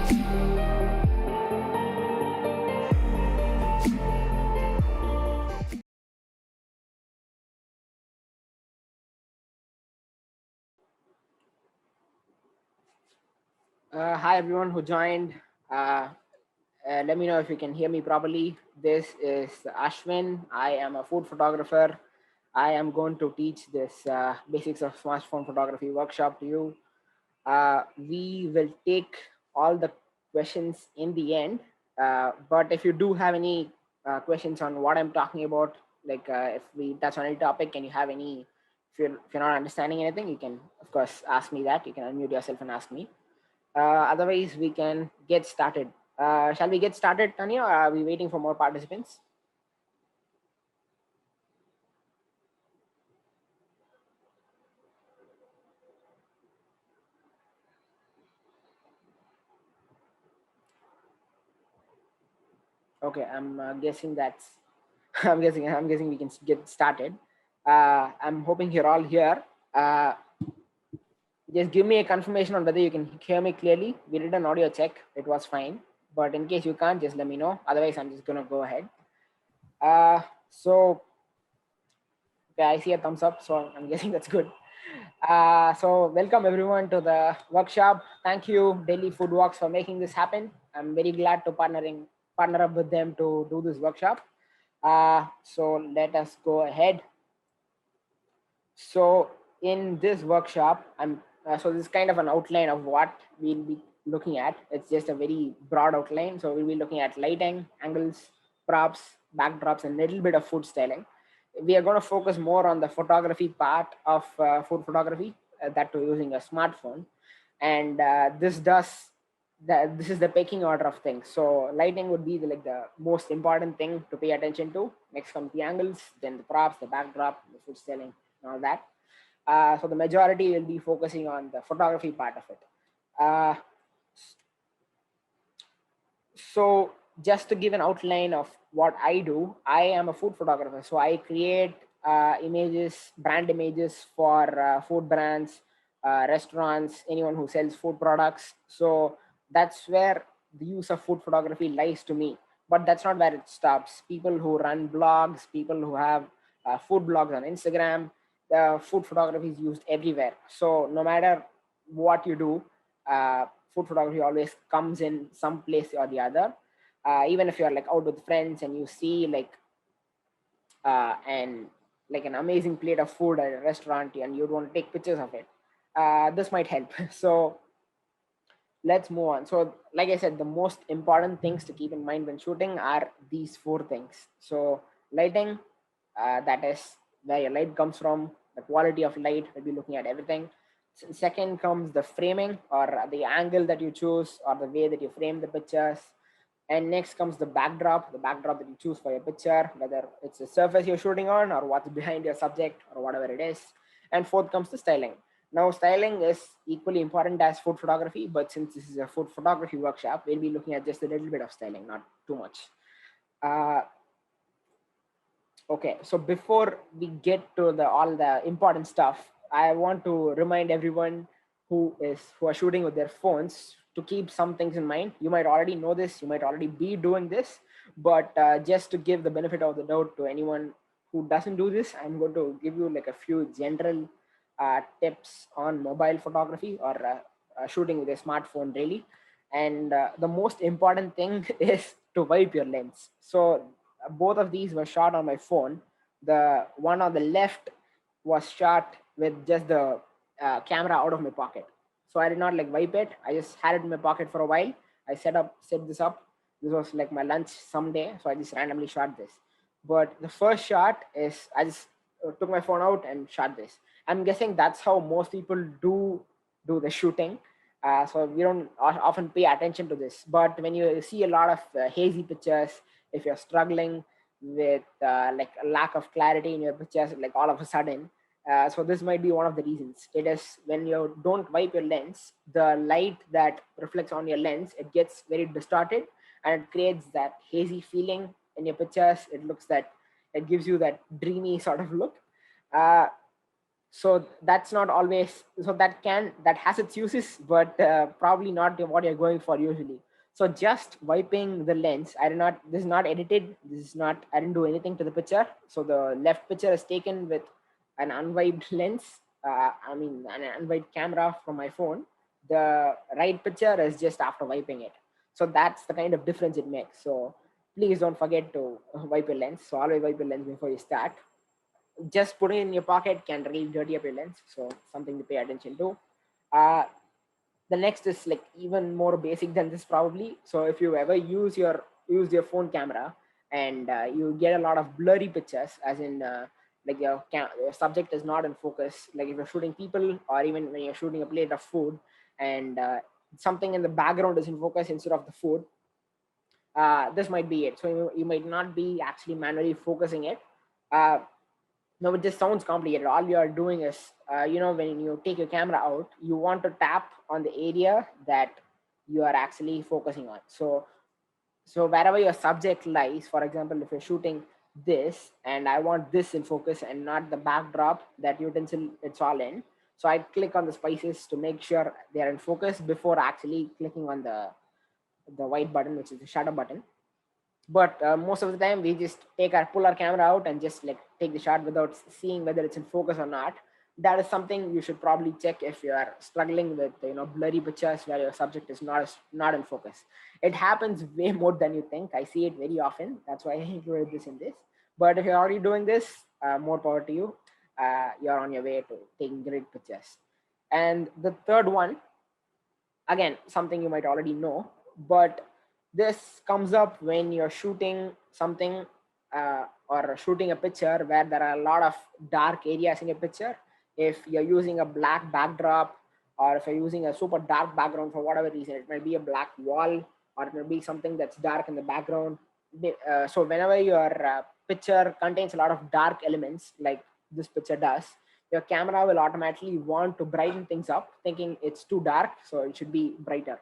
Hi everyone who joined. Uh, Let me know if you can hear me properly. This is Ashwin. I am a food photographer. I am going to teach this basics of smartphone photography workshop to you. We will take all the questions in the end. But if you do have any questions on what I'm talking about, like if we touch on any topic and you have any, if you're not understanding anything, you can of course ask me that. You can unmute yourself and ask me. Otherwise, we can get started. Shall we get started, Tanya, or are we waiting for more participants? Okay, I'm guessing that's. I'm guessing we can get started. I'm hoping you're all here. Uh, just give me a confirmation on whether you can hear me clearly. We did an audio check; it was fine. But in case you can't, just let me know. Otherwise, I'm just gonna go ahead. So okay, I see a thumbs up, so I'm guessing that's good. So welcome everyone to the workshop. Thank you, Daily Food Walks, for making this happen. I'm very glad to partner up with them to do this workshop. So let us go ahead. So in this workshop, so this is kind of an outline of what we'll be looking at. It's just a very broad outline. So we'll be looking at lighting, angles, props, backdrops, and a little bit of food styling. We are going to focus more on the photography part of food photography, that too using a smartphone. And this is the pecking order of things. So lighting would be the most important thing to pay attention to. Next comes the angles, then the props, the backdrop, the food styling, and all that. So the majority will be focusing on the photography part of it. Uh, so just to give an outline of what I do, I am a food photographer. So I create images, brand images for food brands, restaurants, anyone who sells food products. So that's where the use of food photography lies to me. But that's not where it stops. People who run blogs, people who have food blogs on Instagram, the food photography is used everywhere. So no matter what you do, uh, food photography always comes in some place or the other. Even if you're like out with friends and you see and like an amazing plate of food at a restaurant and you want to take pictures of it, this might help. So let's move on. So like I said, the most important things to keep in mind when shooting are these four things. So lighting, that is where your light comes from, the quality of light, we'll be looking at everything. Second comes the framing, or the angle that you choose, or the way that you frame the pictures. And next comes the backdrop that you choose for your picture, whether it's a surface you're shooting on or what's behind your subject or whatever it is. And fourth comes the styling. Now, styling is equally important as food photography, but since this is a food photography workshop, we'll be looking at just a little bit of styling, not too much. Uh, okay, so before we get to the all the important stuff, I want to remind everyone who are shooting with their phones to keep some things in mind. You might already know this, you might already be doing this, but just to give the benefit of the doubt to anyone who doesn't do this, I'm going to give you like a few general tips on mobile photography, or shooting with a smartphone really. And the most important thing is to wipe your lens. So both of these were shot on my phone. The one on the left was shot with just the camera out of my pocket. So I did not like wipe it. I just had it in my pocket for a while. I set this up. This was like my lunch someday, so I just randomly shot this. But the first shot is I just took my phone out and shot this. I'm guessing that's how most people do the shooting. So we don't often pay attention to this. But when you see a lot of hazy pictures, if you're struggling with like a lack of clarity in your pictures, like all of a sudden, so this might be one of the reasons. It is when you don't wipe your lens, the light that reflects on your lens, it gets very distorted and it creates that hazy feeling in your pictures. It gives you that dreamy sort of look. Uh, So that's not always, so that has its uses, but probably not what you're going for usually. So just wiping the lens, this is not edited, this is not, I didn't do anything to the picture. So the left picture is taken with an unwiped lens, an unwiped camera from my phone. The right picture is just after wiping it. So that's the kind of difference it makes. So please don't forget to wipe your lens. So always wipe your lens before you start. Just putting it in your pocket can really dirty up your lens, so something to pay attention to. uh, the next is like even more basic than this probably. So if you ever use your phone camera and you get a lot of blurry pictures, as in like your subject is not in focus, like if you're shooting people or even when you're shooting a plate of food and something in the background is in focus instead of the food, this might be it. So you might not be actually manually focusing it. uh, no, it just sounds complicated. All you are doing is, when you take your camera out, you want to tap on the area that you are actually focusing on. So wherever your subject lies, for example, if you're shooting this and I want this in focus and not the backdrop that utensil it's all in, so I click on the spices to make sure they're in focus before actually clicking on the white button, which is the shutter button. But most of the time we just pull our camera out and just like take the shot without seeing whether it's in focus or not. That is something you should probably check if you are struggling with blurry pictures where your subject is not in focus. It happens way more than you think. I see it very often, that's why I included this in this. But if you're already doing this, more power to you. You're on your way to taking great pictures. And the third one, again, something you might already know, but this comes up when you're shooting something, or shooting a picture where there are a lot of dark areas in your picture. If you're using a black backdrop, or if you're using a super dark background for whatever reason, it might be a black wall or it may be something that's dark in the background. So whenever your picture contains a lot of dark elements like this picture does, your camera will automatically want to brighten things up, thinking it's too dark, so it should be brighter.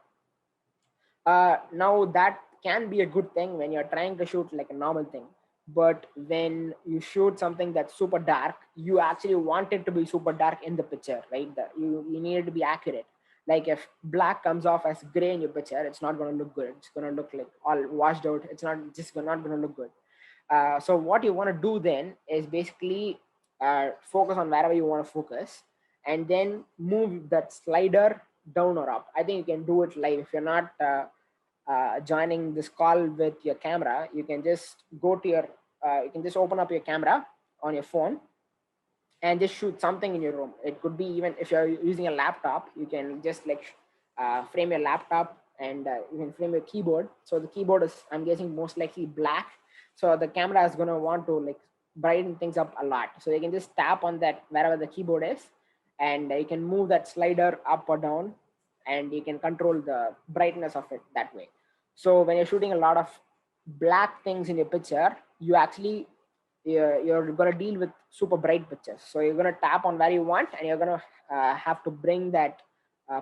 Now that can be a good thing when you're trying to shoot like a normal thing, but when you shoot something that's super dark, you actually want it to be super dark in the picture, right? You need it to be accurate. Like if black comes off as gray in your picture, it's not going to look good. It's going to look like all washed out. It's not going to look good. So what you want to do then is basically focus on wherever you want to focus, and then move that slider down or up. I think you can do it live. If you're not joining this call with your camera, you can just you can just open up your camera on your phone and just shoot something in your room. It could be, even if you're using a laptop, you can just like frame your laptop, and you can frame your keyboard. So the keyboard is, I'm guessing, most likely black. So the camera is going to want to like brighten things up a lot. So you can just tap on that wherever the keyboard is, and you can move that slider up or down, and you can control the brightness of it that way. So when you're shooting a lot of black things in your picture, you're going to deal with super bright pictures. So you're going to tap on where you want, and you're going to have to bring that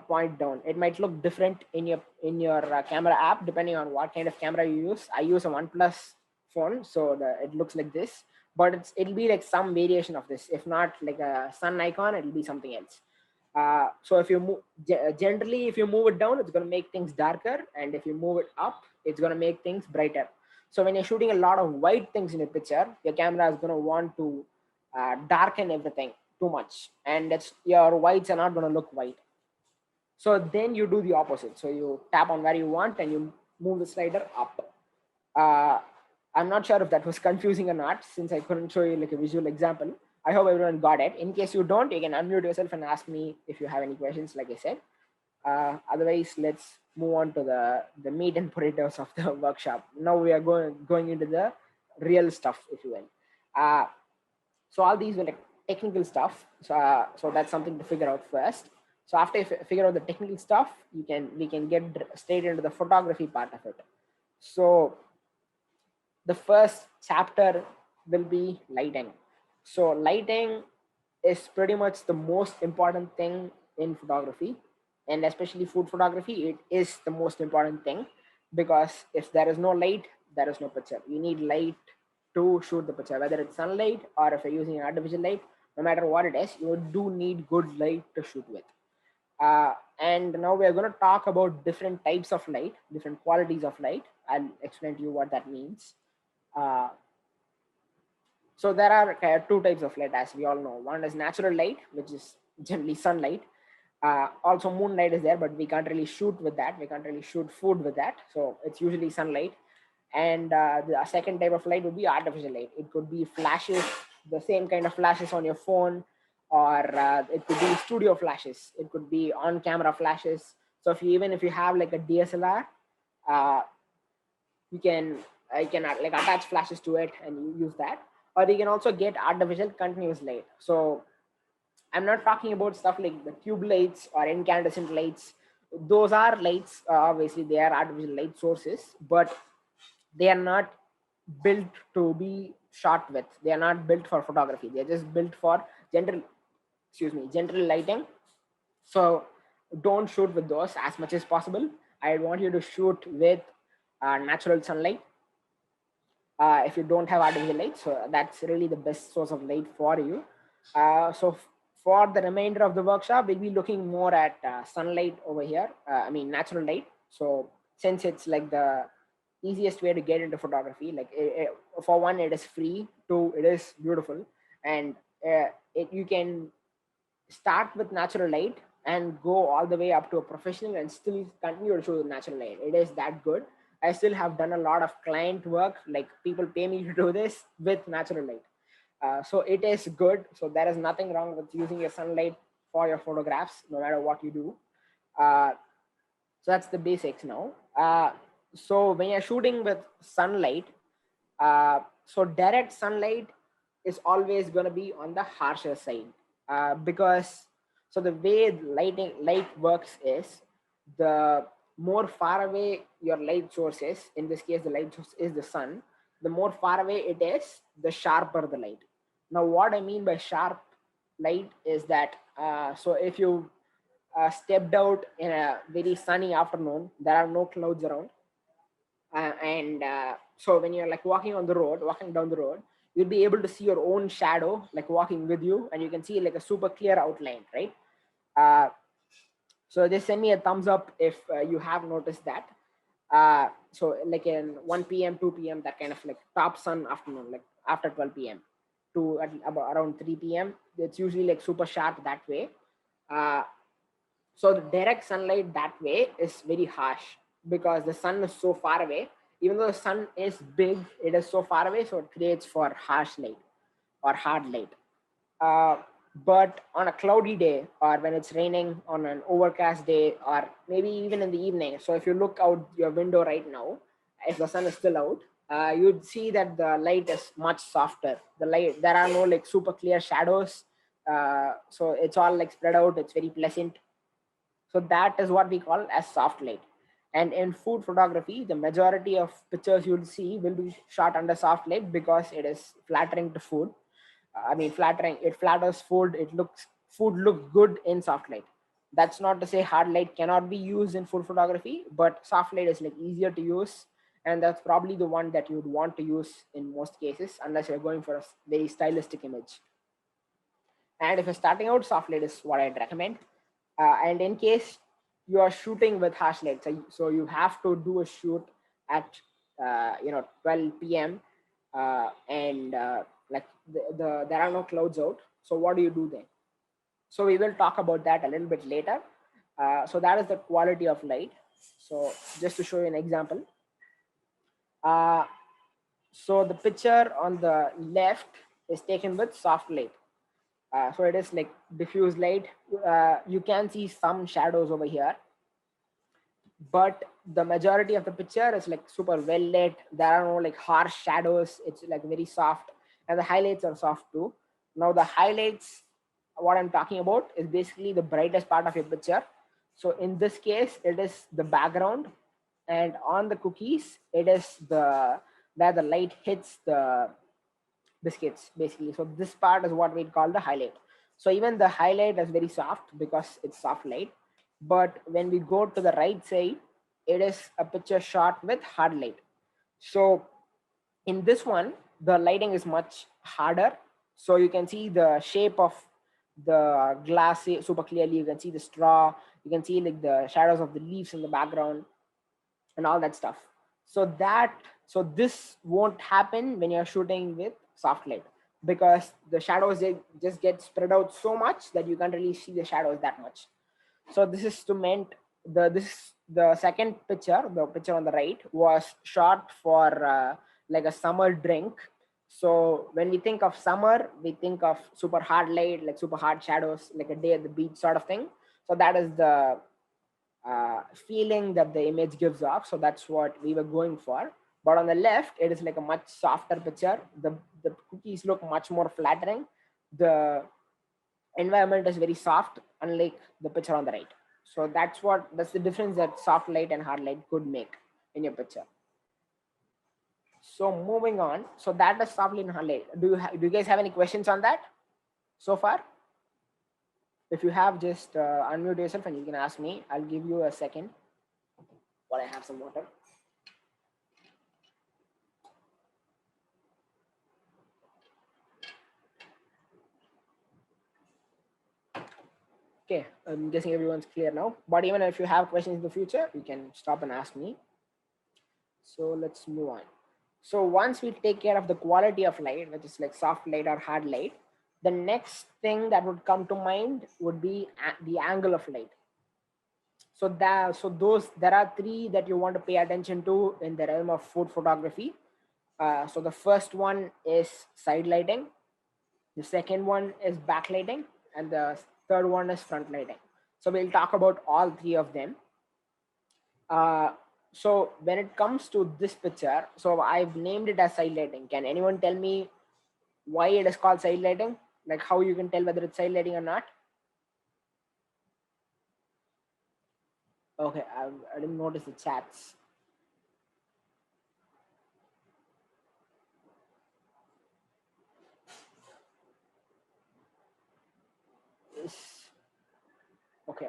point down. It might look different in your camera app depending on what kind of camera you use. I use a OnePlus phone, so it looks like this, but it'll be like some variation of this. If not like a sun icon, it'll be something else. So if you generally, if you move it down, it's going to make things darker, and if you move it up, it's going to make things brighter. So when you're shooting a lot of white things in a picture, your camera is going to want to darken everything too much, and your whites are not going to look white. So then you do the opposite. So you tap on where you want and you move the slider up. I'm not sure if that was confusing or not, since I couldn't show you like a visual example. I hope everyone got it. In case you don't, you can unmute yourself and ask me if you have any questions, like I said. Otherwise, let's move on to the meat and potatoes of the workshop. Now we are going into the real stuff, if you will. So all these were like technical stuff. So that's something to figure out first. So after you figure out the technical stuff, we can get straight into the photography part of it. So the first chapter will be lighting. So lighting is pretty much the most important thing in photography, and especially food photography. It is the most important thing, because if there is no light, there is no picture. You need light to shoot the picture, whether it's sunlight or if you're using an artificial light. no matter what it is, you do need good light to shoot with. And now we are going to talk about different types of light, different qualities of light. I'll explain to you what that means. Uh, so there are two types of light, as we all know. One is natural light, which is generally sunlight. Also moonlight is there, but we can't really shoot with that. We can't really shoot food with that. So it's usually sunlight. And the second type of light would be artificial light. It could be flashes, the same kind of flashes on your phone, or it could be studio flashes. It could be on camera flashes. So even if you have like a DSLR, uh, you can I can like attach flashes to it and you use that. Or you can also get artificial continuous light. So I'm not talking about stuff like the tube lights or incandescent lights. Those are lights, obviously they are artificial light sources, but they are not built to be shot with. They are not built for photography. They're just built for general, general lighting. So don't shoot with those as much as possible. I want you to shoot with natural sunlight. If you don't have artificial light, so that's really the best source of light for you. For the remainder of the workshop, we'll be looking more at sunlight over here. I mean natural light. So since it's like the easiest way to get into photography, like for one, it is free. Two, it is beautiful, and you can start with natural light and go all the way up to a professional and still continue to show the natural light. It is that good. I still have done a lot of client work, like people pay me to do this with natural light. So it is good. So there is nothing wrong with using your sunlight for your photographs, no matter what you do. Uh, so that's the basics now. So when you're shooting with sunlight, so direct sunlight is always going to be on the harsher side, because so the way light works is, the more far away your light source is, in this case the light source is the sun, the more far away it is, the sharper the light. Now what I mean by sharp light is that, so if you stepped out in a very sunny afternoon, there are no clouds around, and so when you're like walking down the road, you'll be able to see your own shadow like walking with you, and you can see like a super clear outline, right? uh, so just send me a thumbs up if you have noticed that. So like in 1 p.m 2 p.m, that kind of like top sun afternoon, like after 12 p.m to about around 3 p.m, it's usually like super sharp that way. uh, so the direct sunlight that way is very harsh, because the sun is so far away. Even though the sun is big, it is so far away, so it creates for harsh light or hard light. uh, but on a cloudy day, or when it's raining on an overcast day, or maybe even in the evening, so if you look out your window right now, if the sun is still out, you'd see that the light is much softer. The light, there are no like super clear shadows. So it's all like spread out, it's very pleasant. So that is what we call as soft light. And in food photography, the majority of pictures you'll see will be shot under soft light, because it is flattering to food. I mean, flattering, it flatters food. Food looks good in soft light. That's not to say hard light cannot be used in food photography, but soft light is like easier to use. And that's probably the one that you would want to use in most cases, unless you're going for a very stylistic image. And if you're starting out, soft light is what I'd recommend. And in case you are shooting with harsh light, so you have to do a shoot at 12 p.m. And like there are no clouds out. So what do you do then? So we will talk about that a little bit later. So that is the quality of light. So just to show you an example. Uh, so the picture on the left is taken with soft light. So it is like diffuse light. You can see some shadows over here, but the majority of the picture is like super well lit. There are no like harsh shadows. It's like very soft, and the highlights are soft too. Now the highlights, what I'm talking about, is basically the brightest part of your picture. So in this case, it is the background, and on the cookies, it is the where the light hits the biscuits basically. So this part is what we call the highlight. So even the highlight is very soft because it's soft light. But when we go to the right side, it is a picture shot with hard light. So in this one, the lighting is much harder. So you can see the shape of the glass super clearly. You can see the straw. You can see like the shadows of the leaves in the background and all that stuff. So this won't happen when you're shooting with soft light, because the shadows, they just get spread out so much that you can't really see the shadows that much. So this is to meant the second picture, the picture on the right, was shot for like a summer drink. So when we think of summer, we think of super hard light, like super hard shadows, like a day at the beach sort of thing. So that is the feeling that the image gives off. So that's what we were going for. But on the left, it is like a much softer picture. The cookies look much more flattering. The environment is very soft, unlike the picture on the right. So that's the difference that soft light and hard light could make in your picture. So moving on, so that is soft light and hard light. Do you guys have any questions on that so far? If you have, just unmute yourself and you can ask me. I'll give you a second while I have some water. Okay, I'm guessing everyone's clear now. But even if you have questions in the future, you can stop and ask me. So let's move on. So once we take care of the quality of light, which is like soft light or hard light, the next thing that would come to mind would be the angle of light. So there are three that you want to pay attention to in the realm of food photography. So the first one is side lighting, the second one is backlighting, and the third one is front lighting. So we'll talk about all three of them. So when it comes to this picture, so I've named it as side lighting. Can anyone tell me why it is called side lighting? Like how you can tell whether it's side lighting or not? Okay, I didn't notice the chats. Okay.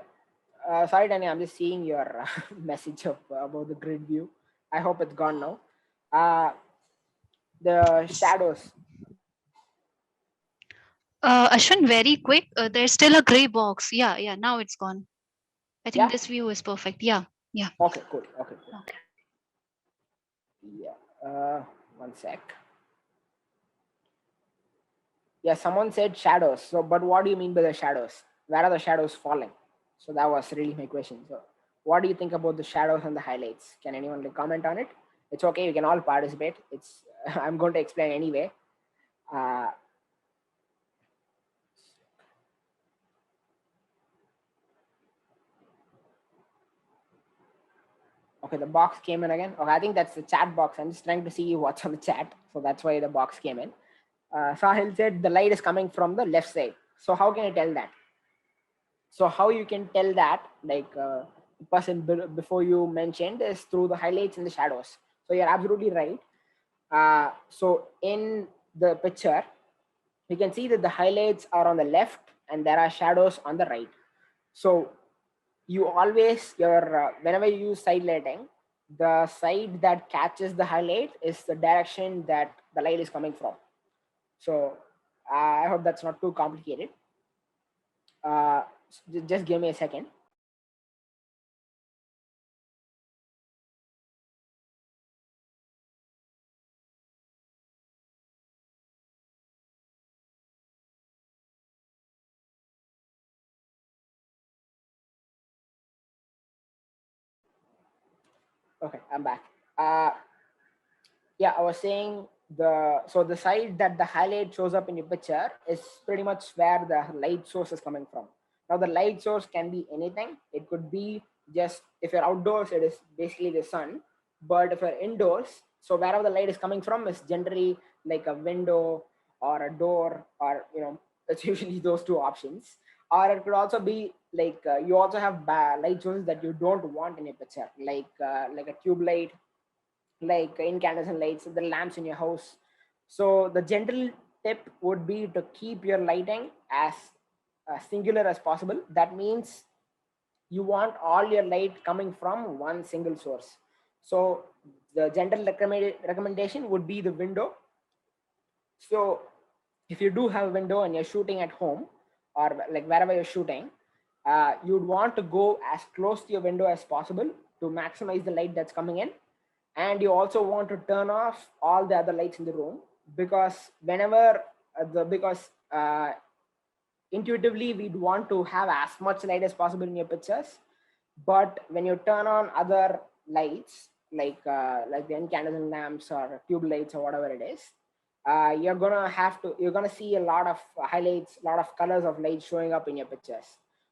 Sorry, Danny, I'm just seeing your message about the grid view. I hope it's gone now. The shadows. Ashwin, very quick. There's still a gray box. Yeah, yeah. Now it's gone. I think Yeah. this view is perfect. Yeah, yeah. Okay, cool. Okay, cool. Okay. Yeah. One sec. Yeah, someone said shadows. So, but what do you mean by the shadows? Where are the shadows falling? So that was really my question. So, what do you think about the shadows and the highlights? Can anyone like comment on it? It's okay. You can all participate. It's I'm going to explain anyway. Uh, okay, the box came in again. Okay, I think that's the chat box. I'm just trying to see what's on the chat. So that's why the box came in. Sahil said the light is coming from the left side. So how can I tell that? So how you can tell that, like the person before you mentioned, is through the highlights and the shadows. So you're absolutely right. So in the picture, you can see that the highlights are on the left and there are shadows on the right. So you always whenever you use side lighting, the side that catches the highlight is the direction that the light is coming from. So I hope that's not too complicated. uh, just give me a second. Okay, I'm back. uh, yeah, I was saying the side that the highlight shows up in your picture is pretty much where the light source is coming from. Now the light source can be anything. It could be just, if you're outdoors, it is basically the sun. But if you're indoors, so wherever the light is coming from is generally like a window or a door, or it's usually those two options. Or it could also be like you also have light sources that you don't want in your picture, like a tube light, like incandescent lights, the lamps in your house. So the general tip would be to keep your lighting as singular as possible. That means you want all your light coming from one single source. So the general recommendation would be the window. So if you do have a window and you're shooting at home or like wherever you're shooting, you'd want to go as close to your window as possible to maximize the light that's coming in. And you also want to turn off all the other lights in the room, because whenever because intuitively we'd want to have as much light as possible in your pictures. But when you turn on other lights like the incandescent lamps or tube lights or whatever it is, you're gonna see a lot of highlights, a lot of colors of light showing up in your pictures.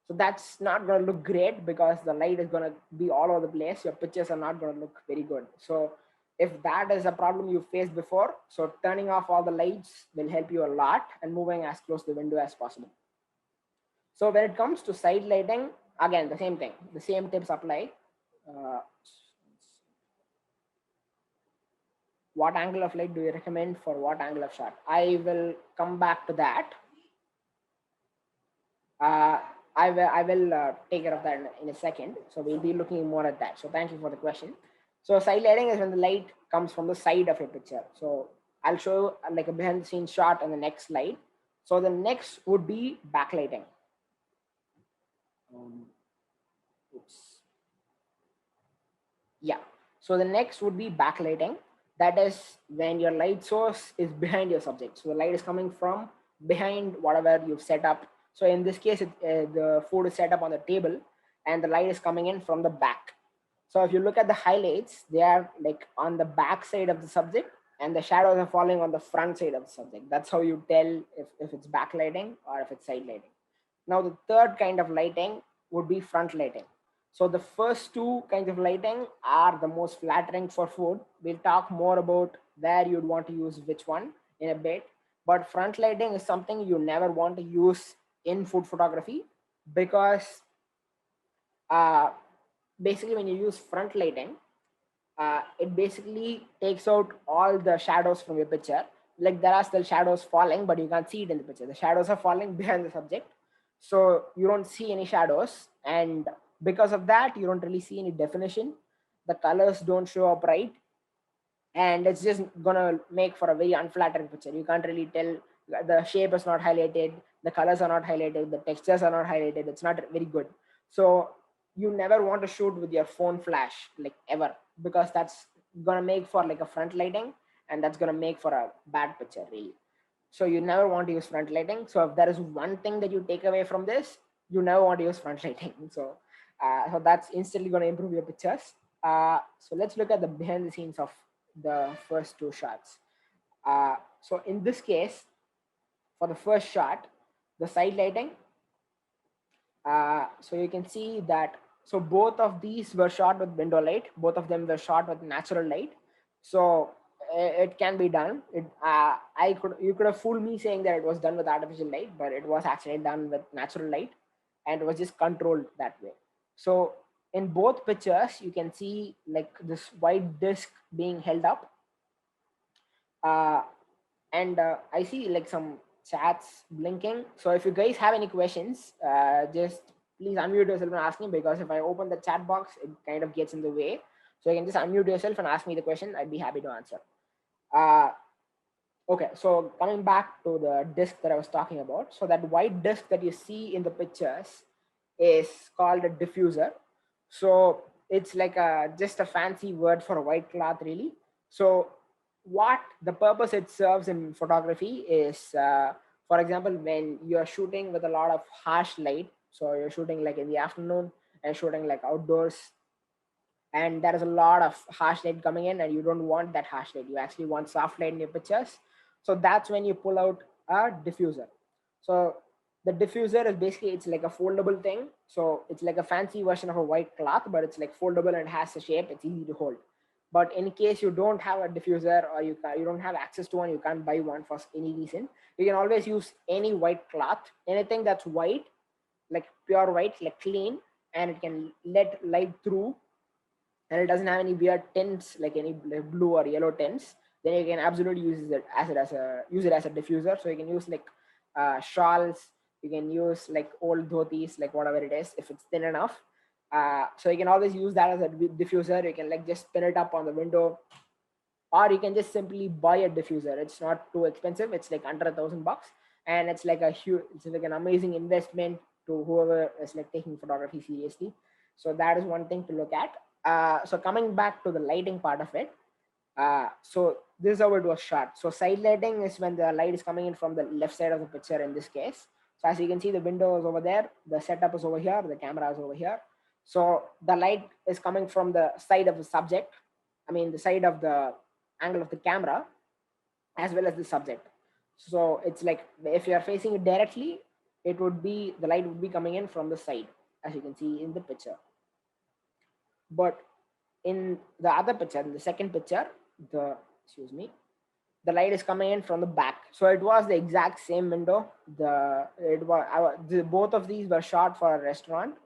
So that's not going to look great, because the light is going to be all over the place. Your pictures are not going to look very good. So if that is a problem you faced before, so turning off all the lights will help you a lot, and moving as close to the window as possible. So when it comes to side lighting, again, the same thing, the same tips apply. What angle of light do you recommend for what angle of shot? I will come back to that. I will take care of that in a second. So we'll be looking more at that. So thank you for the question. So side lighting is when the light comes from the side of your picture. So I'll show you like a behind the scenes shot on the next slide. So the next would be backlighting. Oops. Yeah. So the next would be backlighting. That is when your light source is behind your subject. So the light is coming from behind whatever you've set up. So in this case, the food is set up on the table and the light is coming in from the back. So if you look at the highlights, they are like on the back side of the subject, and the shadows are falling on the front side of the subject. That's how you tell if it's backlighting or if it's side lighting. Now the third kind of lighting would be front lighting. So the first two kinds of lighting are the most flattering for food. We'll talk more about where you'd want to use which one in a bit. But front lighting is something you never want to use in food photography, because basically when you use front lighting, it basically takes out all the shadows from your picture. Like there are still shadows falling, but you can't see it in the picture. The shadows are falling behind the subject. So you don't see any shadows. And because of that, you don't really see any definition. The colors don't show up right. And it's just gonna make for a very unflattering picture. You can't really tell, the shape is not highlighted, the colors are not highlighted, the textures are not highlighted. It's not very good. So you never want to shoot with your phone flash, like ever, because that's gonna make for like a front lighting, and that's gonna make for a bad picture really. So you never want to use front lighting. So if there is one thing that you take away from this, you never want to use front lighting. So that's instantly going to improve your pictures. So let's look at the behind the scenes of the first two shots. So in this case, for the first shot, the side lighting, so you can see that, so both of these were shot with window light, both of them were shot with natural light. So it can be done. You could have fooled me saying that it was done with artificial light, but it was actually done with natural light, and it was just controlled that way. So in both pictures, you can see like this white disc being held up, and I see like some chats blinking. So if you guys have any questions, just please unmute yourself and ask me, because if I open the chat box, it kind of gets in the way. So you can just unmute yourself and ask me the question. I'd be happy to answer. Okay, so coming back to the disc that I was talking about. So that white disc that you see in the pictures is called a diffuser. So it's like just a fancy word for a white cloth really. So what the purpose it serves in photography is, for example, when you're shooting with a lot of harsh light, so you're shooting like in the afternoon and shooting like outdoors, and there is a lot of harsh light coming in, and you don't want that harsh light. You actually want soft light in your pictures. So that's when you pull out a diffuser. So the diffuser is basically, it's like a foldable thing. So it's like a fancy version of a white cloth, but it's like foldable and has a shape. It's easy to hold. But in case you don't have a diffuser, or you don't have access to one, you can't buy one for any reason, you can always use any white cloth, anything that's white, like pure white, like clean, and it can let light through, and it doesn't have any weird tints like any blue or yellow tints, then you can absolutely use it as a diffuser. So you can use like shawls, you can use like old dhotis, like whatever it is, if it's thin enough. So you can always use that as a diffuser. You can like just spin it up on the window, or you can just simply buy a diffuser. It's not too expensive. It's like under $1,000, and it's like it's like an amazing investment to whoever is like taking photography seriously. So that is one thing to look at. So coming back to the lighting part of it, so this is how it was shot. So side lighting is when the light is coming in from the left side of the picture in this case. So as you can see, the window is over there, the setup is over here, the camera is over here. So the light is coming from the side of the subject, I mean the side of the angle of the camera, as well as the subject. So it's like if you are facing it directly, it would be, the light would be coming in from the side, as you can see in the picture. But in the other picture, in the second picture, the light is coming in from the back. So it was the exact same window. Both of these were shot for a restaurant,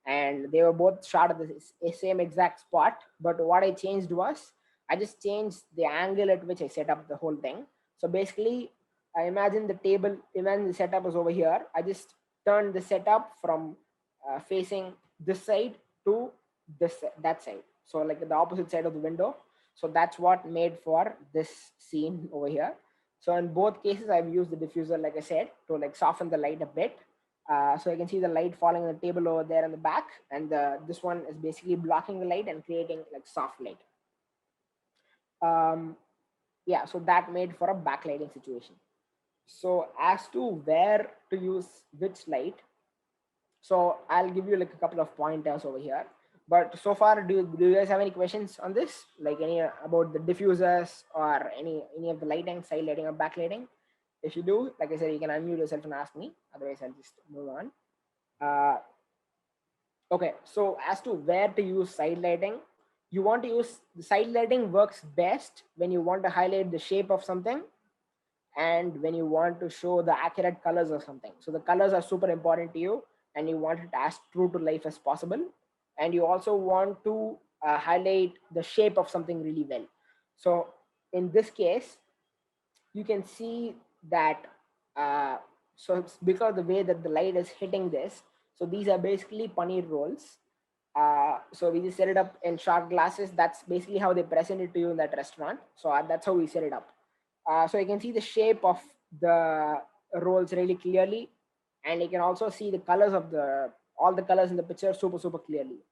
and they were both shot at the same exact spot. But what I changed was, I just changed the angle at which I set up the whole thing. So basically, I imagine the setup is over here. I just turned the setup from facing this side to that side. So like the opposite side of the window. So that's what made for this scene over here. So in both cases, I've used the diffuser, like I said, to like soften the light a bit. So you can see the light falling on the table over there in the back, and this one is basically blocking the light and creating like soft light. Yeah, so that made for a backlighting situation. So as to where to use which light, so I'll give you like a couple of pointers over here. But so far, do you guys have any questions on this? Like any about the diffusers or any of the lighting, side lighting or backlighting? If you do, like I said, you can unmute yourself and ask me. Otherwise, I'll just move on. Okay, so as to where to use side lighting, you want to use the side lighting works best when you want to highlight the shape of something and when you want to show the accurate colors of something. So the colors are super important to you, and you want it as true to life as possible. And you also want to highlight the shape of something really well. So in this case, you can see that, so it's because the way that the light is hitting this, so these are basically paneer rolls. So we just set it up in shot glasses. That's basically how they present it to you in that restaurant. So that's how we set it up. So you can see the shape of the rolls really clearly, and you can also see the colors of all the colors in the picture super clearly.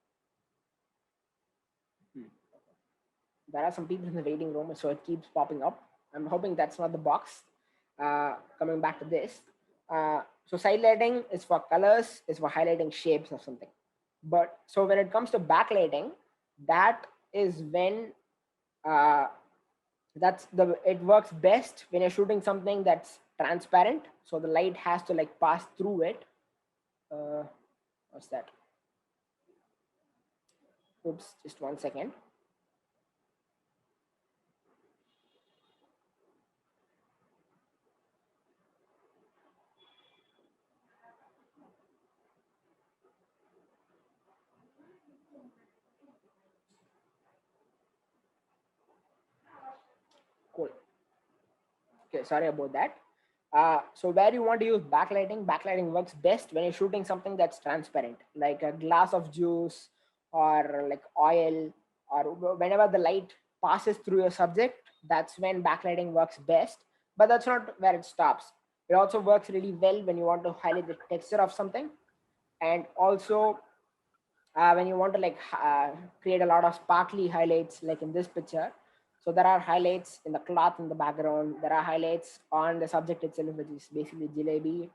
There are some people in the waiting room, so it keeps popping up. I'm hoping that's not the box. Coming back to this, so side lighting is for colors, is for highlighting shapes of something. But so when it comes to backlighting, that is when it works best when you're shooting something that's transparent. So the light has to like pass through it. What's that? Oops, just 1 second. Cool. Okay, sorry about that. So where you want to use backlighting works best when you're shooting something that's transparent, like a glass of juice or like oil, or whenever the light passes through your subject, that's when backlighting works best. But that's not where it stops. It also works really well when you want to highlight the texture of something, and also when you want to like create a lot of sparkly highlights, like in this picture. So there are highlights in the cloth in the background. There are highlights on the subject itself, which is basically jalebi,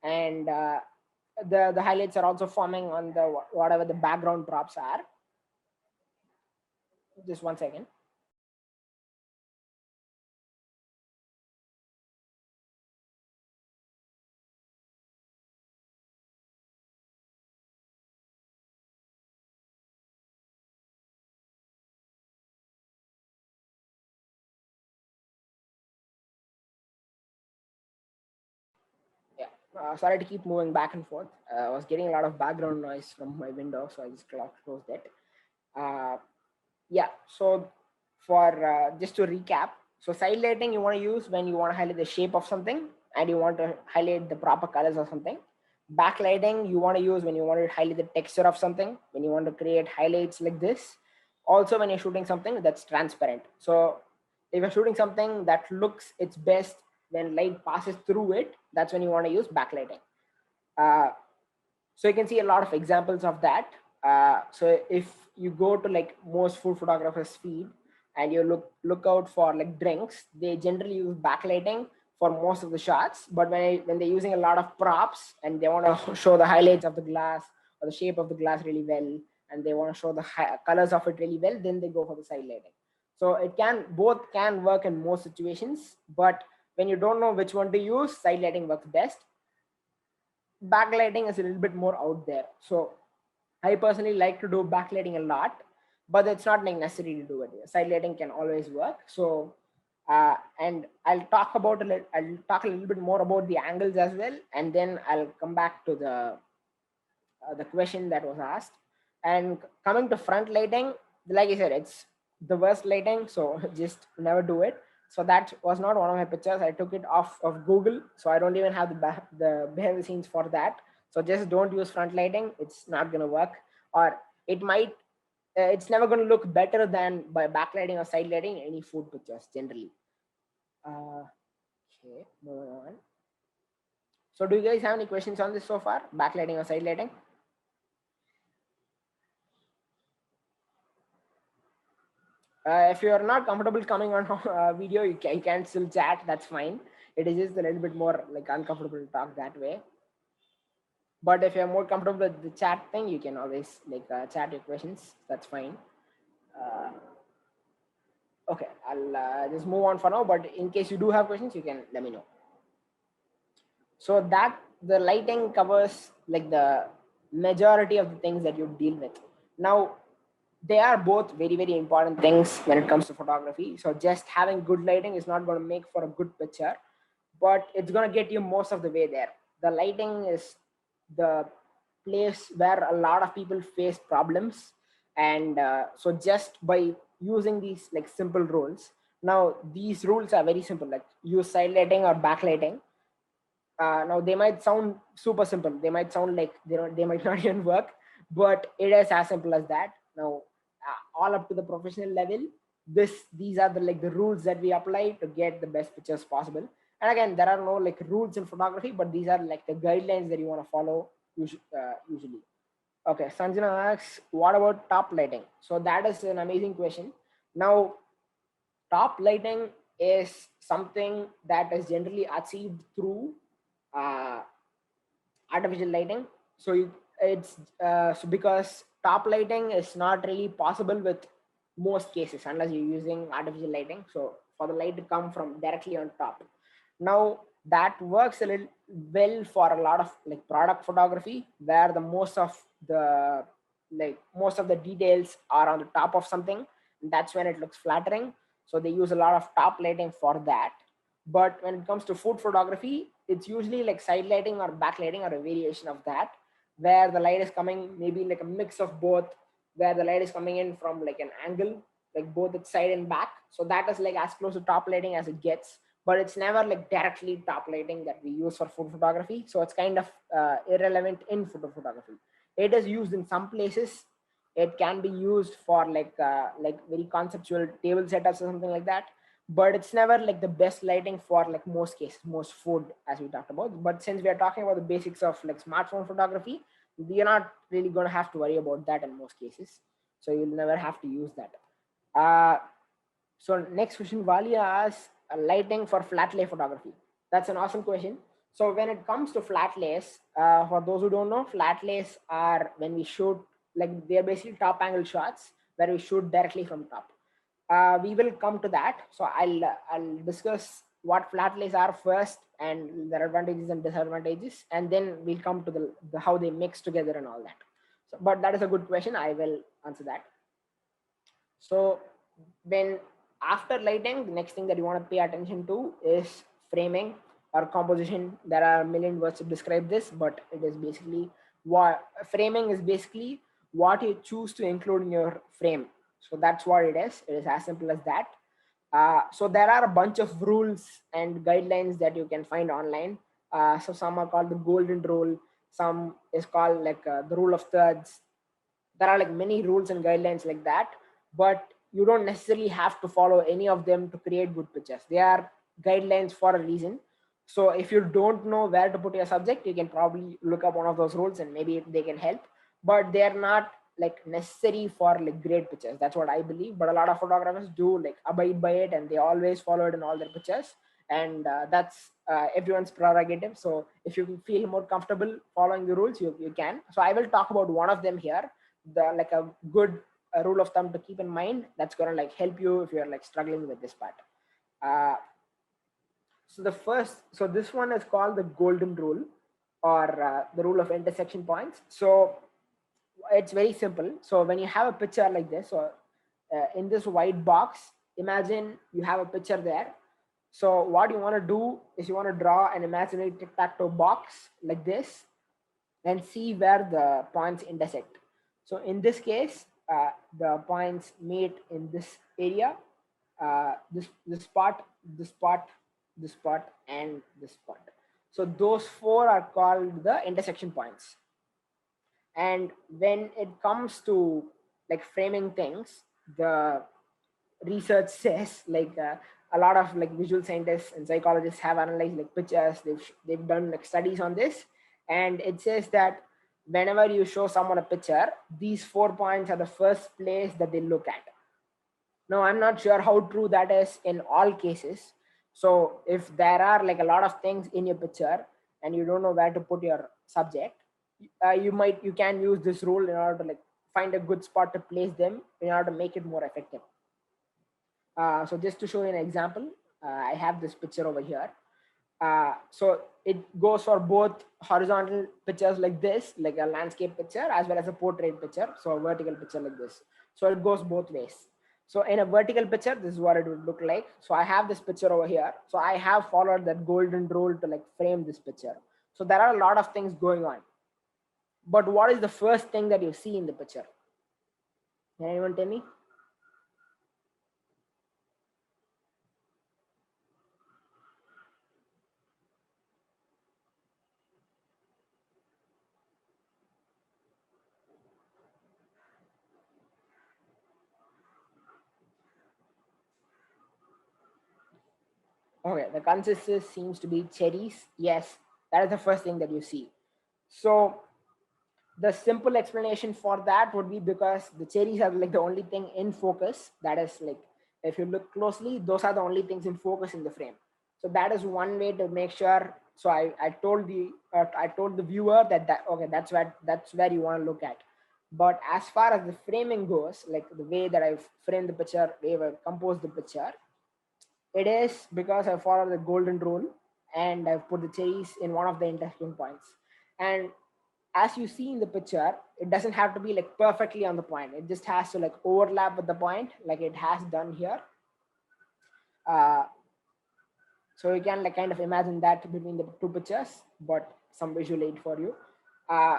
and the highlights are also forming on the whatever the background props are. Just 1 second. Yeah, sorry to keep moving back and forth. I was getting a lot of background noise from my window, so I just closed it. Yeah, so for just to recap, so side lighting you want to use when you want to highlight the shape of something and you want to highlight the proper colors of something. Backlighting you want to use when you want to highlight the texture of something, when you want to create highlights like this. Also when you're shooting something that's transparent. So if you're shooting something that looks its best when light passes through it, that's when you want to use backlighting. uh, so you can see a lot of examples of that. So if you go to like most food photographers feed and you look out for like drinks, they generally use backlighting for most of the shots. But when they're using a lot of props and they want to show the highlights of the glass or the shape of the glass really well, and they want to show the colors of it really well, then they go for the side lighting. So it can both can work in most situations, but when you don't know which one to use, side lighting works best. Backlighting is a little bit more out there. So I personally like to do backlighting a lot, but it's not like necessary to do it. Side lighting can always work. So and I'll talk a little bit more about the angles as well, and then I'll come back to the question that was asked. And coming to front lighting, like I said, it's the worst lighting, so just never do it. So that was not one of my pictures. I took it off of Google, so I don't even have the behind the scenes for that. So just don't use front lighting. It's not gonna work, or it might. It's never gonna look better than by backlighting or side lighting in any food pictures generally. Okay, moving on. So do you guys have any questions on this so far? Backlighting or side lighting? If you are not comfortable coming on video, you can still chat. That's fine. It is just a little bit more like uncomfortable to talk that way. But if you're more comfortable with the chat thing, you can always like chat your questions. That's fine. Uh, okay, I'll just move on for now. But in case you do have questions, you can let me know. So that the lighting covers like the majority of the things that you deal with. Now, they are both very very important things when it comes to photography. So just having good lighting is not going to make for a good picture, but it's going to get you most of the way there. The lighting is the place where a lot of people face problems, and so just by using these like simple rules. Now these rules are very simple, like use side lighting or backlighting. Now they might sound super simple, they might sound like they might not even work, but it is as simple as that. Now all up to the professional level, these are the like the rules that we apply to get the best pictures possible. And again, there are no like rules in photography, but these are like the guidelines that you want to follow usually. Okay, Sanjana asks, what about top lighting? So that is an amazing question. Now top lighting is something that is generally achieved through uh, artificial lighting. So it's so because top lighting is not really possible with most cases unless you're using artificial lighting. So for the light to come from directly on top. Now that works a little well for a lot of like product photography, where the most of the details are on the top of something. And that's when it looks flattering. So they use a lot of top lighting for that. But when it comes to food photography, it's usually like side lighting or backlighting or a variation of that, where the light is coming maybe like a mix of both, where the light is coming in from like an angle, like both its side and back. So that is like as close to top lighting as it gets, but it's never like directly top lighting that we use for food photography. So it's kind of irrelevant in photo photography. It is used in some places. It can be used for like very conceptual table setups or something like that, but it's never like the best lighting for like most cases, most food as we talked about. But since we are talking about the basics of like smartphone photography, you're not really going to have to worry about that in most cases. So you'll never have to use that. So next question, Valia asks, lighting for flat lay photography. That's an awesome question. So when it comes to flat lays, for those who don't know, flat lays are when we shoot, like they're basically top angle shots where we shoot directly from top. We will come to that. So I'll discuss what flat lays are first and their advantages and disadvantages, and then we'll come to the how they mix together and all that. So, but that is a good question. I will answer that. So when after lighting, the next thing that you want to pay attention to is framing or composition. There are a million words to describe this, but it is basically what framing is basically what you choose to include in your frame. So that's what it is. It is as simple as that. So there are a bunch of rules and guidelines that you can find online. So some are called the golden rule. Some is called like the rule of thirds. There are like many rules and guidelines like that, but you don't necessarily have to follow any of them to create good pictures. They are guidelines for a reason. So if you don't know where to put your subject, you can probably look up one of those rules and maybe they can help, but they're not like necessary for like great pictures. That's what I believe. But a lot of photographers do like abide by it and they always follow it in all their pictures. And that's everyone's prerogative. So if you feel more comfortable following the rules, you can. So I will talk about one of them here, the like a good rule of thumb to keep in mind that's going to like help you if you're like struggling with this part. uh, so this one is called the golden rule, or the rule of intersection points. So it's very simple. So when you have a picture like this, so in this white box, imagine you have a picture there. So what you want to do is you want to draw an imaginary tic-tac-toe box like this and see where the points intersect. So in this case, the points meet in this area, this spot, this spot, this spot, and this spot. So those four are called the intersection points. And when it comes to like framing things, the research says like a lot of like visual scientists and psychologists have analyzed like pictures. They've done like studies on this, and it says that whenever you show someone a picture, these 4 points are the first place that they look at. Now I'm not sure how true that is in all cases. So if there are like a lot of things in your picture and you don't know where to put your subject, you can use this rule in order to like find a good spot to place them in order to make it more effective. So just to show you an example, I have this picture over here. So it goes for both horizontal pictures like this, like a landscape picture, as well as a portrait picture. So a vertical picture like this. So it goes both ways. So in a vertical picture, this is what it would look like. So I have this picture over here. So I have followed that golden rule to like frame this picture. So there are a lot of things going on. But what is the first thing that you see in the picture? Can anyone tell me? Okay, the consensus seems to be cherries. Yes, that is the first thing that you see. So the simple explanation for that would be because the cherries are like the only thing in focus. That is like, if you look closely, those are the only things in focus in the frame. So that is one way to make sure. So I told the viewer that okay, that's where you want to look at. But as far as the framing goes, like the way that I've framed the picture, the way I've composed the picture, it is because I followed the golden rule and I've put the cherries in one of the intersection points. And as you see in the picture, it doesn't have to be like perfectly on the point. It just has to like overlap with the point, like it has done here. Uh, so you can like kind of imagine that between the two pictures, but some visual aid for you. Uh,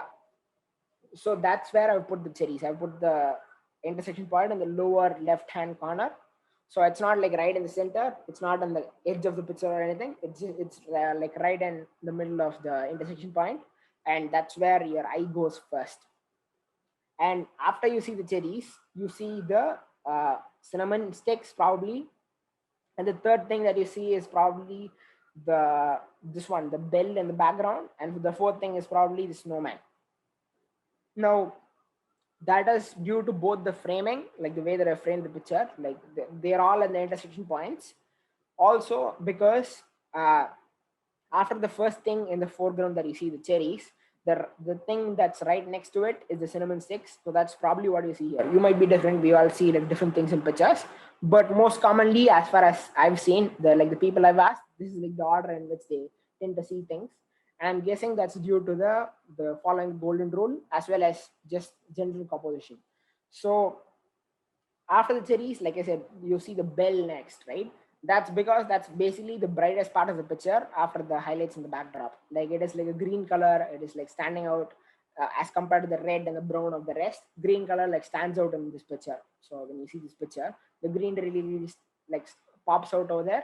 so that's where I would put the cherries. I put the intersection point in the lower left hand corner. So it's not like right in the center. It's not on the edge of the picture or anything. It's like right in the middle of the intersection point, and that's where your eye goes first. And after you see the cherries, you see the cinnamon sticks probably, and the third thing that you see is probably the bell in the background, and the fourth thing is probably the snowman. Now that is due to both the framing, like the way that I framed the picture, like they're all at the intersection points. Also because after the first thing in the foreground that you see the cherries, the thing that's right next to it is the cinnamon sticks. So that's probably what you see here. You might be different. We all see like different things in pictures, but most commonly, as far as I've seen, the people I've asked, this is like the order in which they tend to see things. I'm guessing that's due to the following golden rule as well as just general composition. So after the cherries, like I said, you see the bell next, right? That's because that's basically the brightest part of the picture after the highlights in the backdrop. Like it is like a green color, it is like standing out as compared to the red and the brown of the rest. Green color like stands out in this picture. So when you see this picture, the green really like pops out over there.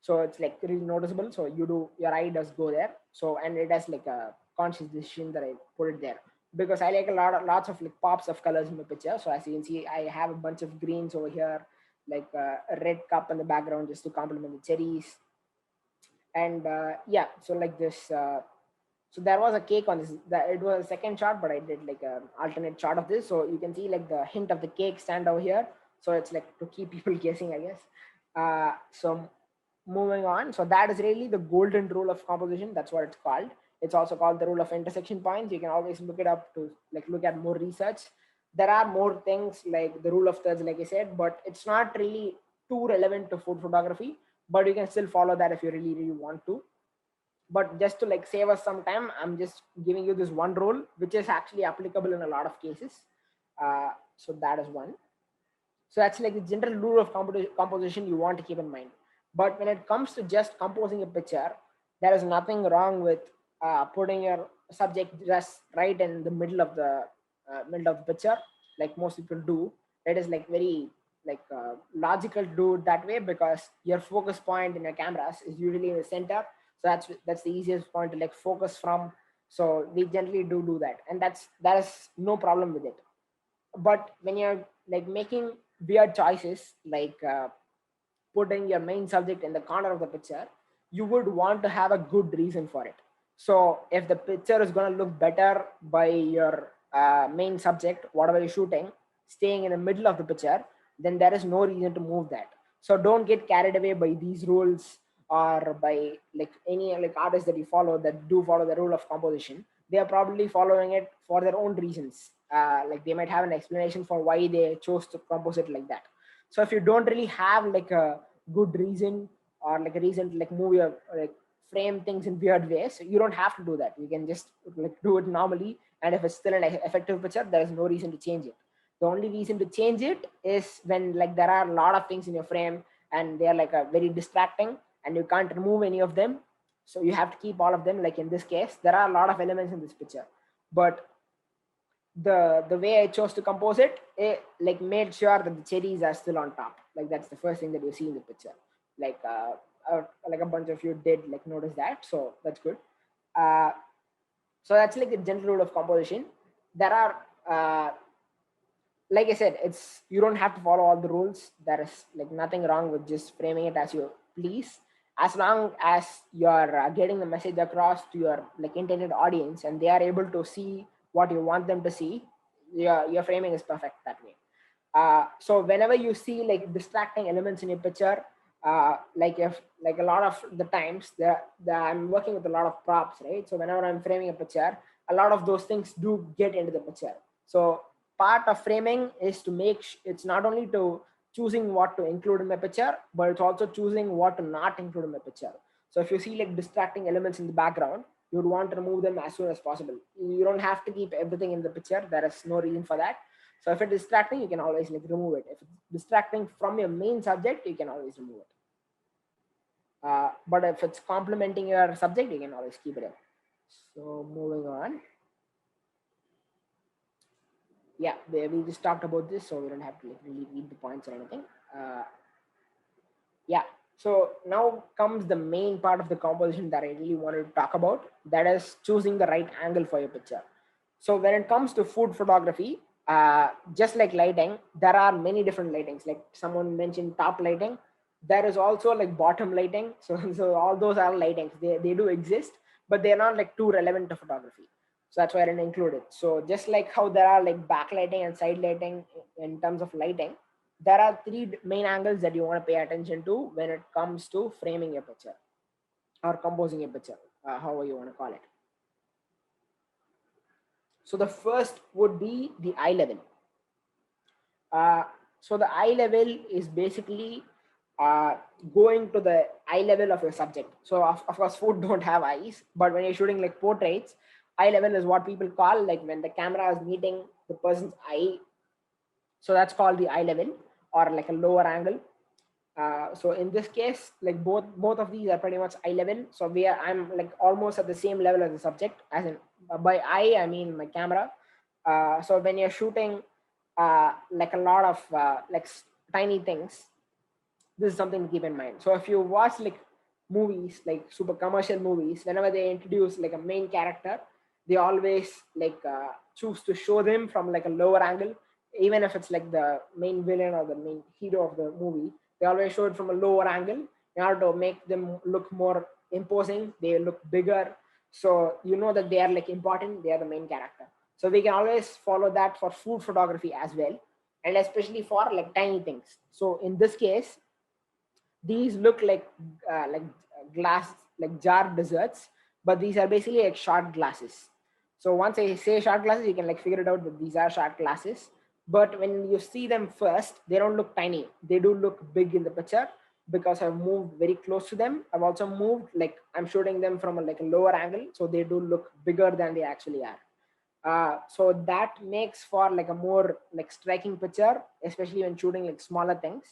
So it's like really noticeable. So your eye does go there. So, and it has like a conscious decision that I put it there because I like lots of like pops of colors in the picture. So as you can see, I have a bunch of greens over here. like a red cup in the background just to complement the cherries. And yeah, so like this. So there was a cake on this. It was a second shot, but I did like an alternate shot of this. So you can see like the hint of the cake stand over here. So it's like to keep people guessing, I guess. So moving on. So that is really the golden rule of composition. That's what it's called. It's also called the rule of intersection points. You can always look it up to like look at more research. There are more things like the rule of thirds, like I said, but it's not really too relevant to food photography. But you can still follow that if you really, really want to. But just to like save us some time, I'm just giving you this one rule which is actually applicable in a lot of cases. So that is one. So that's like the general rule of composition you want to keep in mind. But when it comes to just composing a picture, there is nothing wrong with putting your subject just right in the middle of the picture, like most people do. It is like very like logical to do it that way because your focus point in your cameras is usually in the center. So that's the easiest point to like focus from. So we generally do that, and that is no problem with it. But when you're like making weird choices like putting your main subject in the corner of the picture, you would want to have a good reason for it. So if the picture is going to look better by your main subject, whatever you're shooting, staying in the middle of the picture, then there is no reason to move that. So don't get carried away by these rules or by like any like artists that you follow that do follow the rule of composition. They are probably following it for their own reasons. Like they might have an explanation for why they chose to compose it like that. So if you don't really have like a good reason or like a reason to like move your like frame things in weird ways, you don't have to do that. You can just like do it normally, and if it's still an effective picture, there is no reason to change it. The only reason to change it is when like there are a lot of things in your frame and they are like a very distracting and you can't remove any of them, so you have to keep all of them. Like in this case, there are a lot of elements in this picture, but the way I chose to compose it, it like made sure that the cherries are still on top. Like that's the first thing that you see in the picture. Like like a bunch of you did like notice that, so that's good. Uh, so that's like the general rule of composition. There are like I said, it's you don't have to follow all the rules. There is like nothing wrong with just framing it as you please, as long as you're getting the message across to your like intended audience and they are able to see what you want them to see. Your framing is perfect that way. So whenever you see like distracting elements in your picture, like if like a lot of the times I'm working with a lot of props, right? So whenever I'm framing a picture, a lot of those things do get into the picture. So part of framing is to make it's not only to choosing what to include in my picture, but it's also choosing what to not include in my picture. So if you see like distracting elements in the background, you would want to remove them as soon as possible. You don't have to keep everything in the picture. There is no reason for that. So if it's distracting, you can always like remove it. If it's distracting from your main subject, you can always remove it. But if it's complementing your subject, you can always keep it in. So moving on. Yeah, we just talked about this, so we don't have to like really read the points or anything. Yeah, so now comes the main part of the composition that I really wanted to talk about. That is choosing the right angle for your picture. So when it comes to food photography, just like lighting, there are many different lightings. Like someone mentioned top lighting. There is also like bottom lighting. So all those are lightings. They do exist, but they're not like too relevant to photography. So that's why I didn't include it. So just like how there are like backlighting and side lighting in terms of lighting, there are three main angles that you want to pay attention to when it comes to framing a picture or composing a picture, however you want to call it. So the first would be the eye level. So the eye level is basically uh, going to the eye level of your subject. So of course, food don't have eyes, but when you're shooting like portraits, eye level is what people call like when the camera is meeting the person's eye. So that's called the eye level or like a lower angle. So in this case, like both of these are pretty much eye level. So I'm like almost at the same level as the subject. As in by eye, I mean my camera. So when you're shooting like a lot of tiny things, this is something to keep in mind. So if you watch like movies, like super commercial movies, whenever they introduce like a main character, they always like choose to show them from like a lower angle even if it's like the main villain or the main hero of the movie, they always show it from a lower angle in order to make them look more imposing. They look bigger, so you know that they are like important. They are the main character. So we can always follow that for food photography as well, and especially for like tiny things. So in this case, these look like glass, like jar desserts, but these are basically like shot glasses. So once I say shot glasses, you can like figure it out that these are shot glasses. But when you see them first, they don't look tiny. They do look big in the picture because I've moved very close to them. I've also moved, like I'm shooting them from like a lower angle, so they do look bigger than they actually are. So that makes for like a more like striking picture, especially when shooting like smaller things.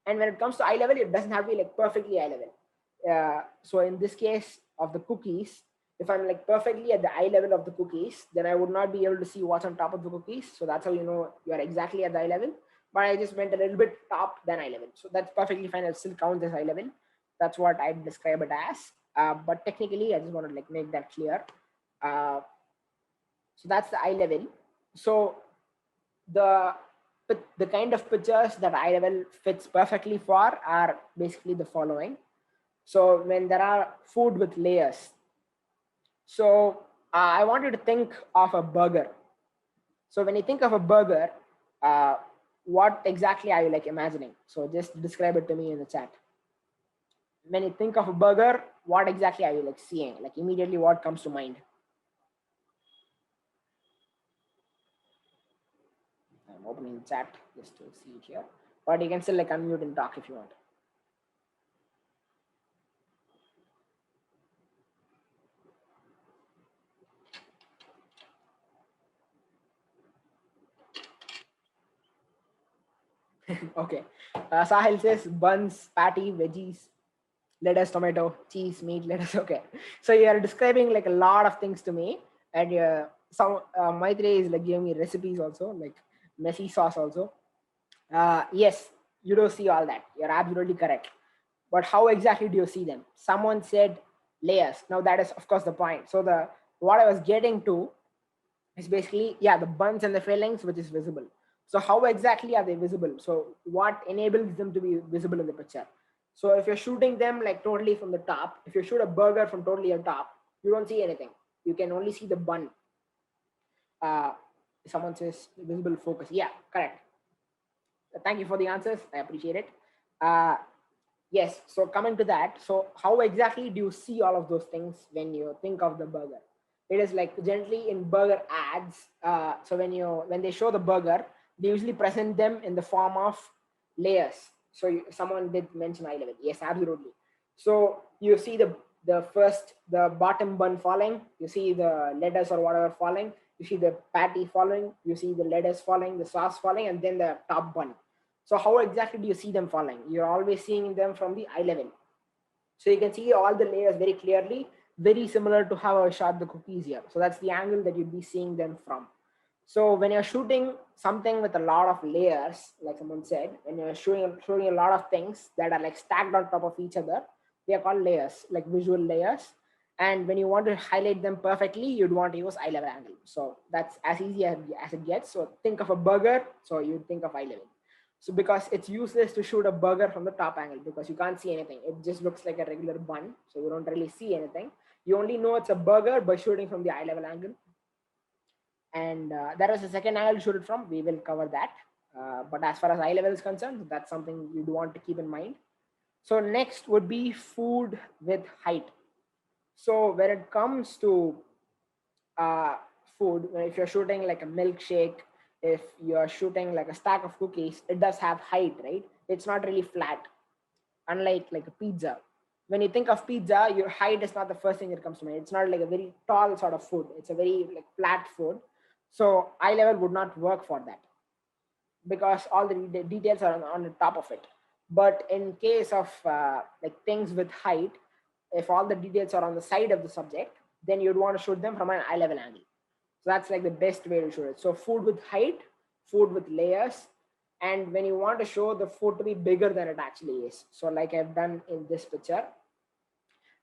And when it comes to eye level, it doesn't have to be like perfectly eye level. So in this case of the cookies, if I'm like perfectly at the eye level of the cookies, then I would not be able to see what's on top of the cookies. So that's how you know you're exactly at the eye level. But I just went a little bit top than eye level, so that's perfectly fine. It still counts as eye level. That's what I describe it as. But technically, I just want to like make that clear. uh, so that's the eye level. So the the kind of pictures that eye level fits perfectly for are basically the following. So when there are food with layers, so I want you to think of a burger. So when you think of a burger, uh, what exactly are you like imagining? So just describe it to me in the chat. When you think of a burger, what exactly are you like seeing? Like immediately, what comes to mind? I'm opening the chat just to see it here, but you can still like unmute and talk if you want. Okay. Sahil says buns, patty, veggies, lettuce, tomato, cheese, meat, lettuce. Okay. So you are describing like a lot of things to me, and some Maitreyi is like giving me recipes also, like messy sauce also. Yes, you do see all that. You're absolutely correct. But how exactly do you see them? Someone said layers. Now that is of course the point. So the what I was getting to is basically, yeah, the buns and the fillings which is visible. So how exactly are they visible? So what enables them to be visible in the picture? So if you're shooting them like totally from the top, if you shoot a burger from totally on top, you don't see anything. You can only see the bun. uh, Someone says visible focus. Yeah, correct. Thank you for the answers, I appreciate it. uh, yes, so coming to that, so how exactly do you see all of those things when you think of the burger? It is like generally in burger ads. So when they show the burger, they usually present them in the form of layers. So someone did mention eye level. Yes, absolutely. So you see the bottom bun falling, you see the lettuce or whatever falling, you see the patty falling, you see the lettuce falling, the sauce falling, and then the top bun. So how exactly do you see them falling? You're always seeing them from the eye level. So you can see all the layers very clearly, very similar to how I shot the cookies here. So that's the angle that you'd be seeing them from. So when you're shooting something with a lot of layers, like someone said, when you're showing a lot of things that are like stacked on top of each other, they are called layers, like visual layers. And when you want to highlight them perfectly, you'd want to use eye level angle. So that's as easy as it gets. So think of a burger, so you think of eye level. So because it's useless to shoot a burger from the top angle because you can't see anything. It just looks like a regular bun. So you don't really see anything. You only know it's a burger by shooting from the eye level angle. And there is a second angle to shoot it from. We will cover that. But as far as eye level is concerned, that's something you'd want to keep in mind. So next would be food with height. So when it comes to uh, food, if you're shooting like a milkshake, if you're shooting like a stack of cookies, it does have height, right? It's not really flat, unlike like a pizza. When you think of pizza, your height is not the first thing that comes to mind. It's not like a very tall sort of food. It's a very like flat food. So eye level would not work for that because all the details are on the top of it. But in case of like things with height, if all the details are on the side of the subject, then you'd want to shoot them from an eye level angle. So that's like the best way to shoot it. So food with height, food with layers, and when you want to show the food to be bigger than it actually is. So like I've done in this picture,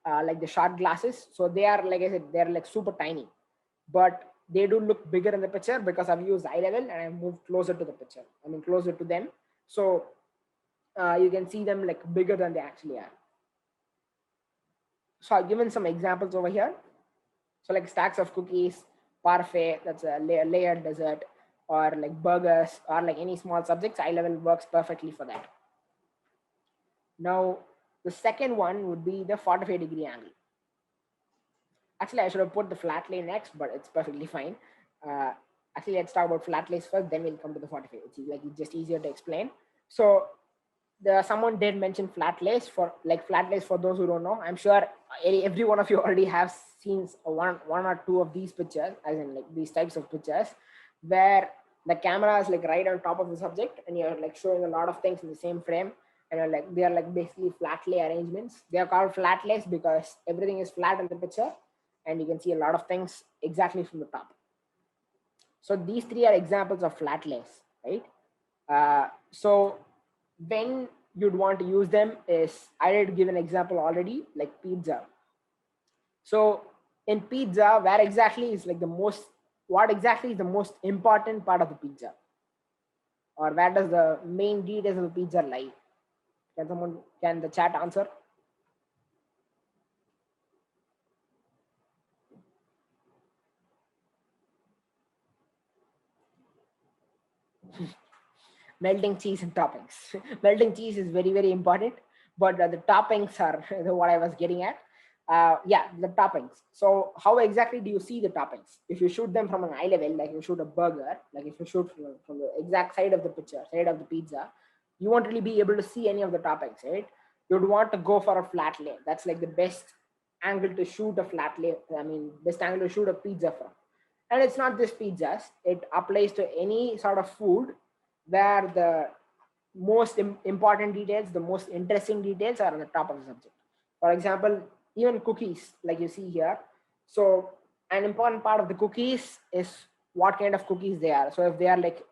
like the shot glasses. So they are, like I said, they're like super tiny, but they do look bigger in the picture because I've used eye level and I've moved closer to the picture. I mean, closer to them. So you can see them like bigger than they actually are. So I've given some examples over here. So like stacks of cookies, parfait, that's a layered dessert, or like burgers, or like any small subjects, eye level works perfectly for that. Now, the second one would be the 45-degree angle. Actually, I should have put the Flatlay next, but it's perfectly fine. Actually, let's talk about Flatlays first, then we'll come to the 45. It's just easier to explain. So someone did mention Flatlays. For those who don't know, I'm sure every one of you already have seen one or two of these pictures, as in like these types of pictures, where the camera is like right on top of the subject and you're like showing a lot of things in the same frame, and you're like, they are like basically Flatlay arrangements. They are called Flatlays because everything is flat in the picture and you can see a lot of things exactly from the top. So these three are examples of Flatlays, right? So when you'd want to use them is, I did give an example already, like pizza. So in pizza, what exactly is the most important part of the pizza, or where does the main details of the pizza lie? Can the chat answer? Melting cheese and toppings. Melting cheese is very, very important, but the toppings are what I was getting at. Yeah, the toppings. So how exactly do you see the toppings? If you shoot them from an eye level, like you shoot a burger, like if you shoot from the exact side of the picture, side of the pizza, you won't really be able to see any of the toppings, right? You'd want to go for a flat lay. That's like the best angle to shoot a flat lay. I mean, best angle to shoot a pizza from. And it's not just pizzas, it applies to any sort of food where the most important details, the most interesting details are on the top of the subject. For example, even cookies, like you see here. So an important part of the cookies is what kind of cookies they are. So if they are like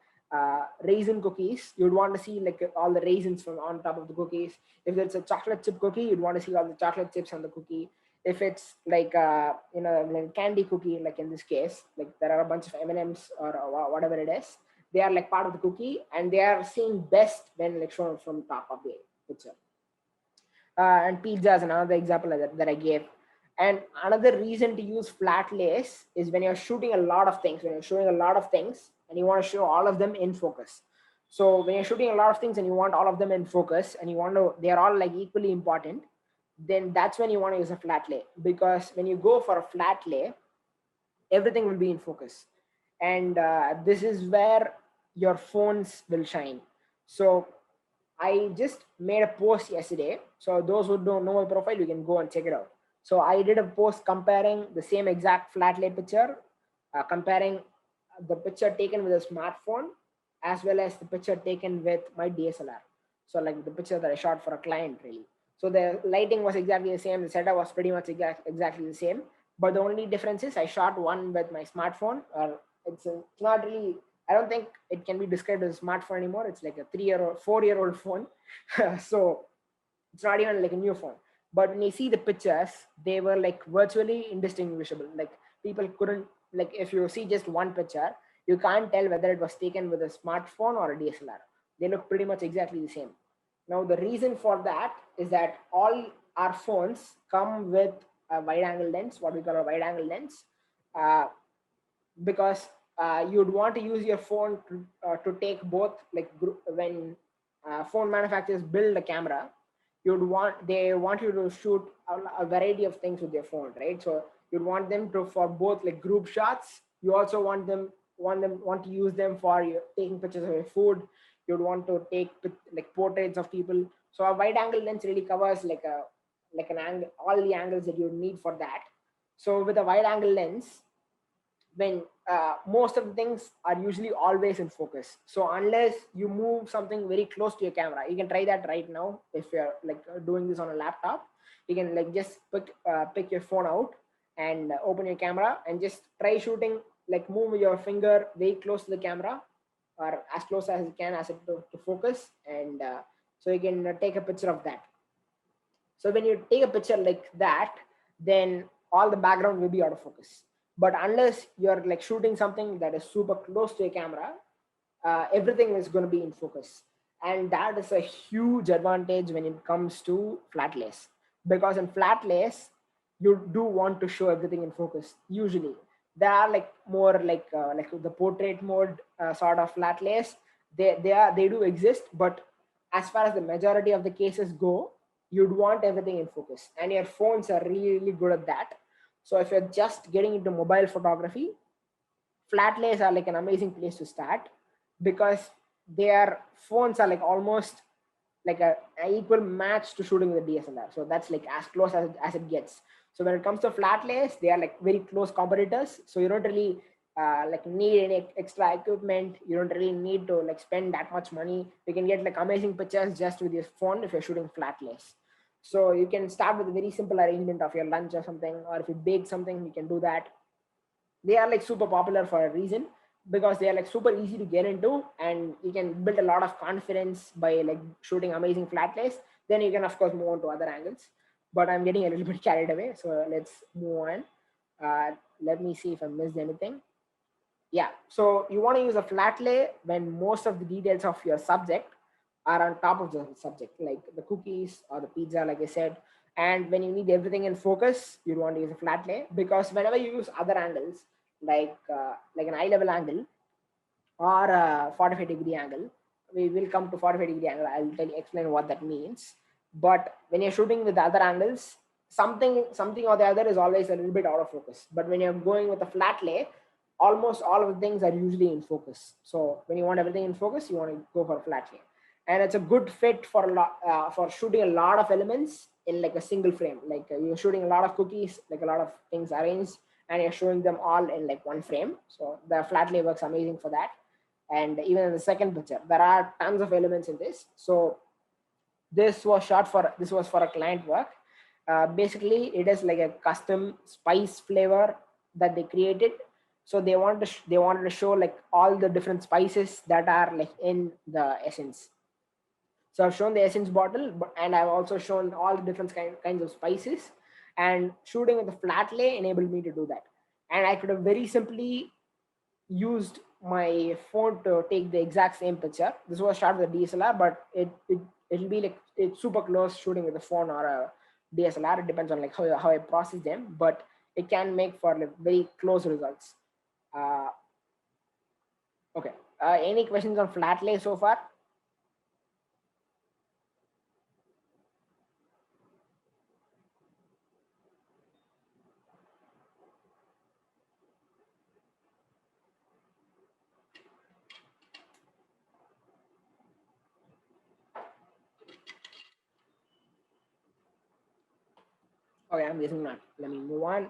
raisin cookies, you'd want to see like all the raisins from on top of the cookies. If it's a chocolate chip cookie, you'd want to see all the chocolate chips on the cookie. If it's like like candy cookie, like in this case, like there are a bunch of M&Ms or whatever it is, they are like part of the cookie and they are seen best when like shown from top of the picture. And pizza is another example that I gave. And another reason to use flat lays is when you're shooting a lot of things, when you're showing a lot of things and you want to show all of them in focus. So when you're shooting a lot of things and you want all of them in focus and you want to, they're all like equally important, then that's when you want to use a flat lay. Because when you go for a flat lay, everything will be in focus. And this is where your phones will shine. So I just made a post yesterday. So those who don't know my profile, you can go and check it out. So I did a post comparing the same exact flat lay picture, comparing the picture taken with a smartphone as well as the picture taken with my DSLR. So like the picture that I shot for a client really. So the lighting was exactly the same. The setup was pretty much exactly the same. But the only difference is I shot one with my smartphone, or it's not really, I don't think it can be described as a smartphone anymore. It's like a 3-year-old, 4-year-old phone. So it's not even like a new phone. But when you see the pictures, they were like virtually indistinguishable. Like people couldn't, like if you see just one picture, you can't tell whether it was taken with a smartphone or a DSLR. They look pretty much exactly the same. Now, the reason for that is that all our phones come with a wide angle lens, what we call a wide angle lens, because you'd want to use your phone to take both, like when phone manufacturers build a camera, they want you to shoot a variety of things with your phone, right? So you'd want them to for both like group shots. You also want to use them for taking pictures of your food. You'd want to take like portraits of people. So a wide angle lens really covers like an angle, all the angles that you need for that. So with a wide angle lens, when most of the things are usually always in focus. So unless you move something very close to your camera, you can try that right now. If you're like doing this on a laptop, you can like just pick your phone out and open your camera and just try shooting, like move your finger very close to the camera or as close as you can as it to focus. And so you can take a picture of that. So when you take a picture like that, then all the background will be out of focus. But unless you're like shooting something that is super close to a camera, everything is going to be in focus. And that is a huge advantage when it comes to flat lays, because in flat lays you do want to show everything in focus. Usually there are like more like the portrait mode sort of flat lays. They do exist, but as far as the majority of the cases go, you'd want everything in focus, and your phones are really, really good at that. So if you're just getting into mobile photography, flat lays are like an amazing place to start, because their phones are like almost like a equal match to shooting with a DSLR. So that's like as close as it gets. So when it comes to flat lays, they are like very close competitors. So you don't really like need any extra equipment. You don't really need to like spend that much money. You can get like amazing pictures just with your phone if you're shooting flat lays. So you can start with a very simple arrangement of your lunch or something, or if you bake something, you can do that. They are like super popular for a reason, because they are like super easy to get into, and you can build a lot of confidence by like shooting amazing flat lays. Then you can of course move on to other angles, but I'm getting a little bit carried away, so let's move on. Let me see if I missed anything. Yeah, so you want to use a flat lay when most of the details of your subject are on top of the subject, like the cookies or the pizza, like I said. And when you need everything in focus, you want to use a flat lay, because whenever you use other angles, like an eye level angle or a 45-degree angle, we will come to 45-degree angle. I'll explain what that means. But when you're shooting with the other angles, something or the other is always a little bit out of focus. But when you're going with a flat lay, almost all of the things are usually in focus. So when you want everything in focus, you want to go for a flat lay, and it's a good fit for a lot for shooting a lot of elements in like a single frame. Like you're shooting a lot of cookies, like a lot of things arranged, and you're showing them all in like one frame. So the flat lay works amazing for that. And even in the second picture, there are tons of elements in this. So this was for a client work. Basically it is like a custom spice flavor that they created. So they wanted to show like all the different spices that are like in the essence. So I've shown the essence bottle, and I've also shown all the different kinds of spices. And shooting with the flat lay enabled me to do that. And I could have very simply used my phone to take the exact same picture. This was shot with a DSLR, but it'll be like it's super close shooting with a phone or a DSLR. It depends on like how I process them, but it can make for like very close results. Uh, okay. Any questions on flat lay so far? Okay, I'm guessing not. Let me move on.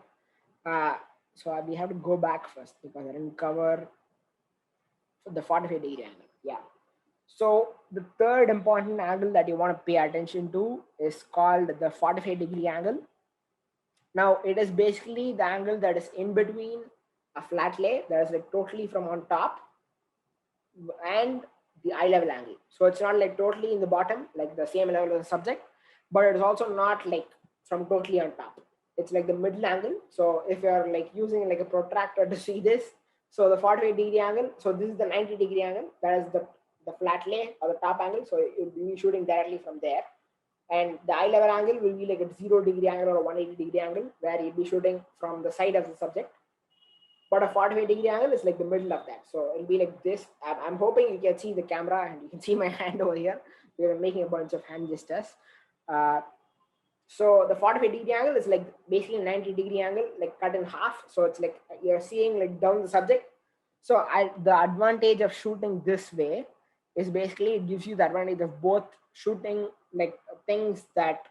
Uh, so we have to go back first because I didn't cover the 45-degree angle. Yeah. So the third important angle that you want to pay attention to is called the 45-degree angle. Now it is basically the angle that is in between a flat lay that is like totally from on top and the eye level angle. So it's not like totally in the bottom, like the same level as the subject, but it's also not like from totally on top. It's like the middle angle. So if you're like using like a protractor to see this, so the 45-degree angle, so this is the 90-degree angle, that is the flat lay or the top angle. So you'll be shooting directly from there. And the eye level angle will be like a 0-degree angle or a 180-degree angle, where you'll be shooting from the side of the subject. But a 45-degree angle is like the middle of that. So it'll be like this. I'm hoping you can see the camera and you can see my hand over here. We're making a bunch of hand gestures. Uh, so the 45-degree angle is like basically a 90-degree angle, like cut in half. So it's like you're seeing like down the subject. So the advantage of shooting this way is basically it gives you the advantage of both shooting like things that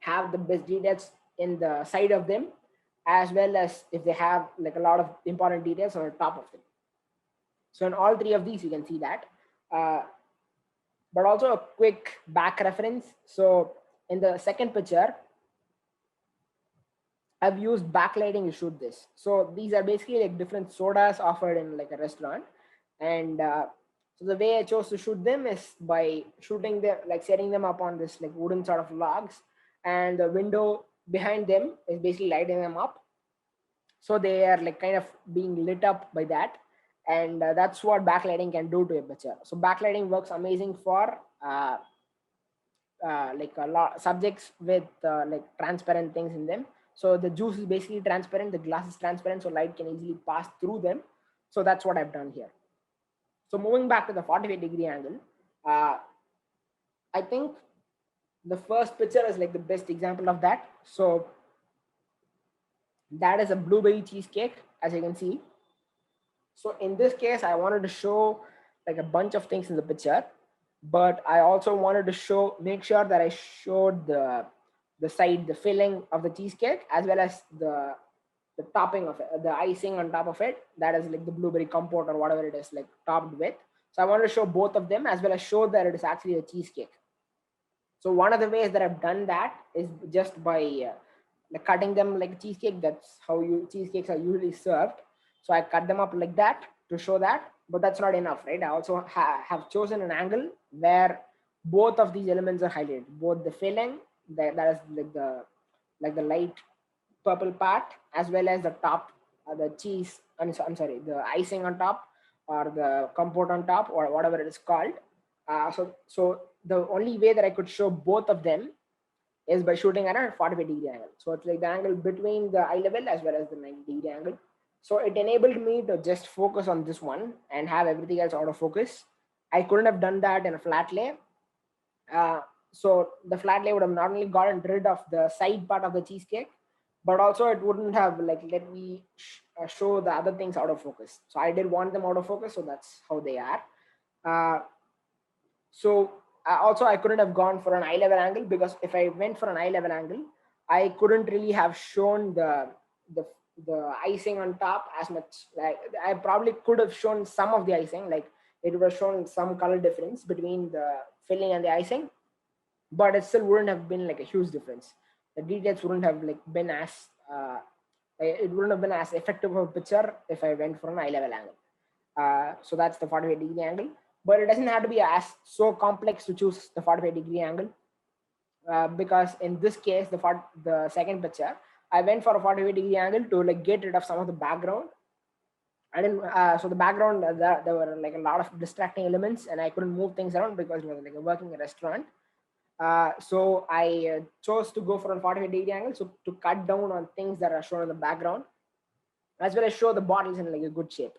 have the best details in the side of them, as well as if they have like a lot of important details on the top of them. So in all three of these, you can see that. Uh, but also a quick back reference. So in the second picture, I've used backlighting to shoot this. So these are basically like different sodas offered in like a restaurant. And so the way I chose to shoot them is by shooting them, like setting them up on this like wooden sort of logs. And the window behind them is basically lighting them up. So they are like kind of being lit up by that, and that's what backlighting can do to a picture. So backlighting works amazing for like a lot subjects with like transparent things in them. So the juice is basically transparent, the glass is transparent, so light can easily pass through them. So that's what I've done here. So moving back to the 45-degree angle, uh, I think the first picture is like the best example of that. So that is a blueberry cheesecake, as you can see. So in this case, I wanted to show like a bunch of things in the picture, but I also wanted to make sure that I showed the side, the filling of the cheesecake, as well as the topping of it, the icing on top of it. That is like the blueberry compote or whatever it is like topped with. So I wanted to show both of them as well as show that it is actually a cheesecake. So one of the ways that I've done that is just by like cutting them like cheesecake. That's how cheesecakes are usually served. So I cut them up like that to show that, but that's not enough, right? I also have chosen an angle where both of these elements are highlighted, both the filling, that is like the light purple part, as well as the top, the cheese. I'm sorry, the icing on top, or the compote on top, or whatever it is called. So the only way that I could show both of them is by shooting at a 45-degree angle. So it's like the angle between the eye level as well as the 90-degree angle. So it enabled me to just focus on this one and have everything else out of focus. I couldn't have done that in a flat lay. So the flat lay would have not only gotten rid of the side part of the cheesecake, but also it wouldn't have like let me show the other things out of focus. So I did want them out of focus, so that's how they are. Uh, so also I couldn't have gone for an eye level angle, because if I went for an eye level angle, I couldn't really have shown the the icing on top as much. Like I probably could have shown some of the icing, like it would have shown some color difference between the filling and the icing, but it still wouldn't have been like a huge difference. The details wouldn't have like been as it wouldn't have been as effective of a picture if I went for an eye level angle. So that's the 45-degree angle, but it doesn't have to be as so complex to choose the 45-degree angle, because in this case, the second picture, I went for a 45-degree angle to like get rid of some of the background. I didn't. So the background, there were like a lot of distracting elements, and I couldn't move things around because it was like a working restaurant. So I chose to go for a 45-degree angle, so to cut down on things that are shown in the background, as well as show the bottles in like a good shape.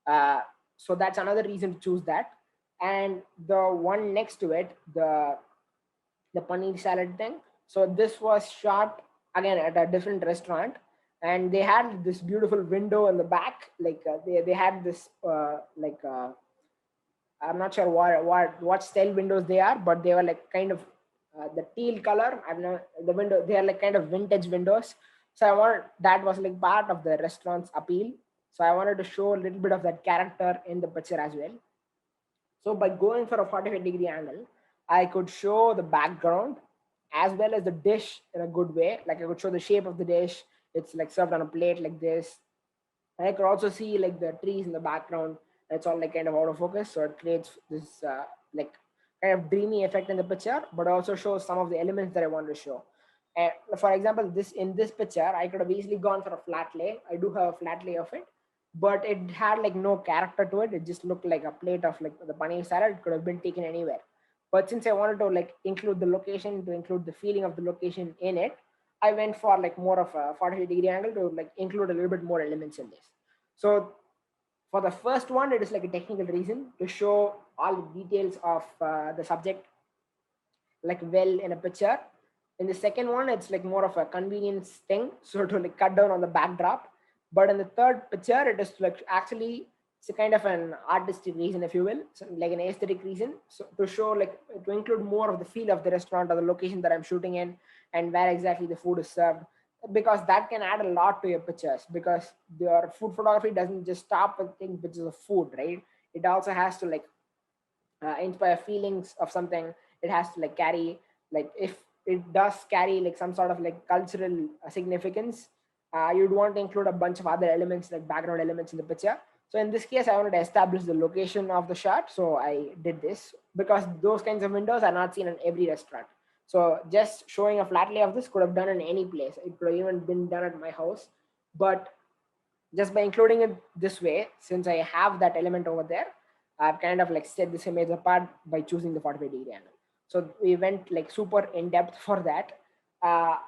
Uh, so that's another reason to choose that. And the one next to it, the paneer salad thing. So this was shot again at a different restaurant, and they had this beautiful window in the back. Like they had this I'm not sure what style windows they are, but they were like kind of the teal color. I don't know the window. They are like kind of vintage windows. So I wanted that was like part of the restaurant's appeal. So I wanted to show a little bit of that character in the picture as well. So by going for a 45-degree angle, I could show the background as well as the dish in a good way. Like I could show the shape of the dish. It's like served on a plate like this. And I could also see like the trees in the background. It's all like kind of out of focus. So it creates this like kind of dreamy effect in the picture, but also shows some of the elements that I want to show. And for example, in this picture, I could have easily gone for a flat lay. I do have a flat lay of it, but it had like no character to it. It just looked like a plate of like the paneer salad. It could have been taken anywhere. But since I wanted to like include the location, to include the feeling of the location in it, I went for like more of a 45-degree angle to like include a little bit more elements in this. So for the first one, it is like a technical reason to show all the details of the subject like well in a picture. In the second one, it's like more of a convenience thing, so to like cut down on the backdrop. But in the third picture, it is like actually it's a kind of an artistic reason, if you will, so like an aesthetic reason. So to show like to include more of the feel of the restaurant or the location that I'm shooting in, and where exactly the food is served, because that can add a lot to your pictures. Because your food photography doesn't just stop with things which is a food, right? It also has to like inspire feelings of something. It has to like carry, like if it does carry like some sort of like cultural significance, you'd want to include a bunch of other elements like background elements in the picture. So in this case, I wanted to establish the location of the shot, so I did this because those kinds of windows are not seen in every restaurant. So just showing a flat lay of this could have done in any place. It could have even been done at my house, but just by including it this way, since I have that element over there, I've kind of like set this image apart by choosing the 45-degree angle. So we went like super in depth for that.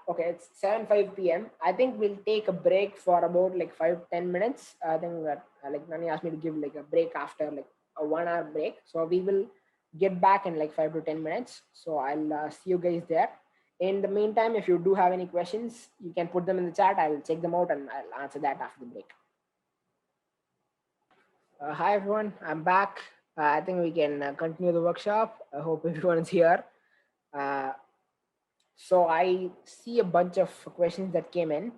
Okay, it's 7:05 p.m. I think we'll take a break for about like 5-10 minutes. I think that like Nani asked me to give like a break after like a 1 hour break. So we will get back in like 5 to 10 minutes. So I'll see you guys there. In the meantime, if you do have any questions, you can put them in the chat. I will check them out and I'll answer that after the break. Hi everyone, I'm back. I think we can continue the workshop. I hope everyone is here. Uh, so I see a bunch of questions that came in.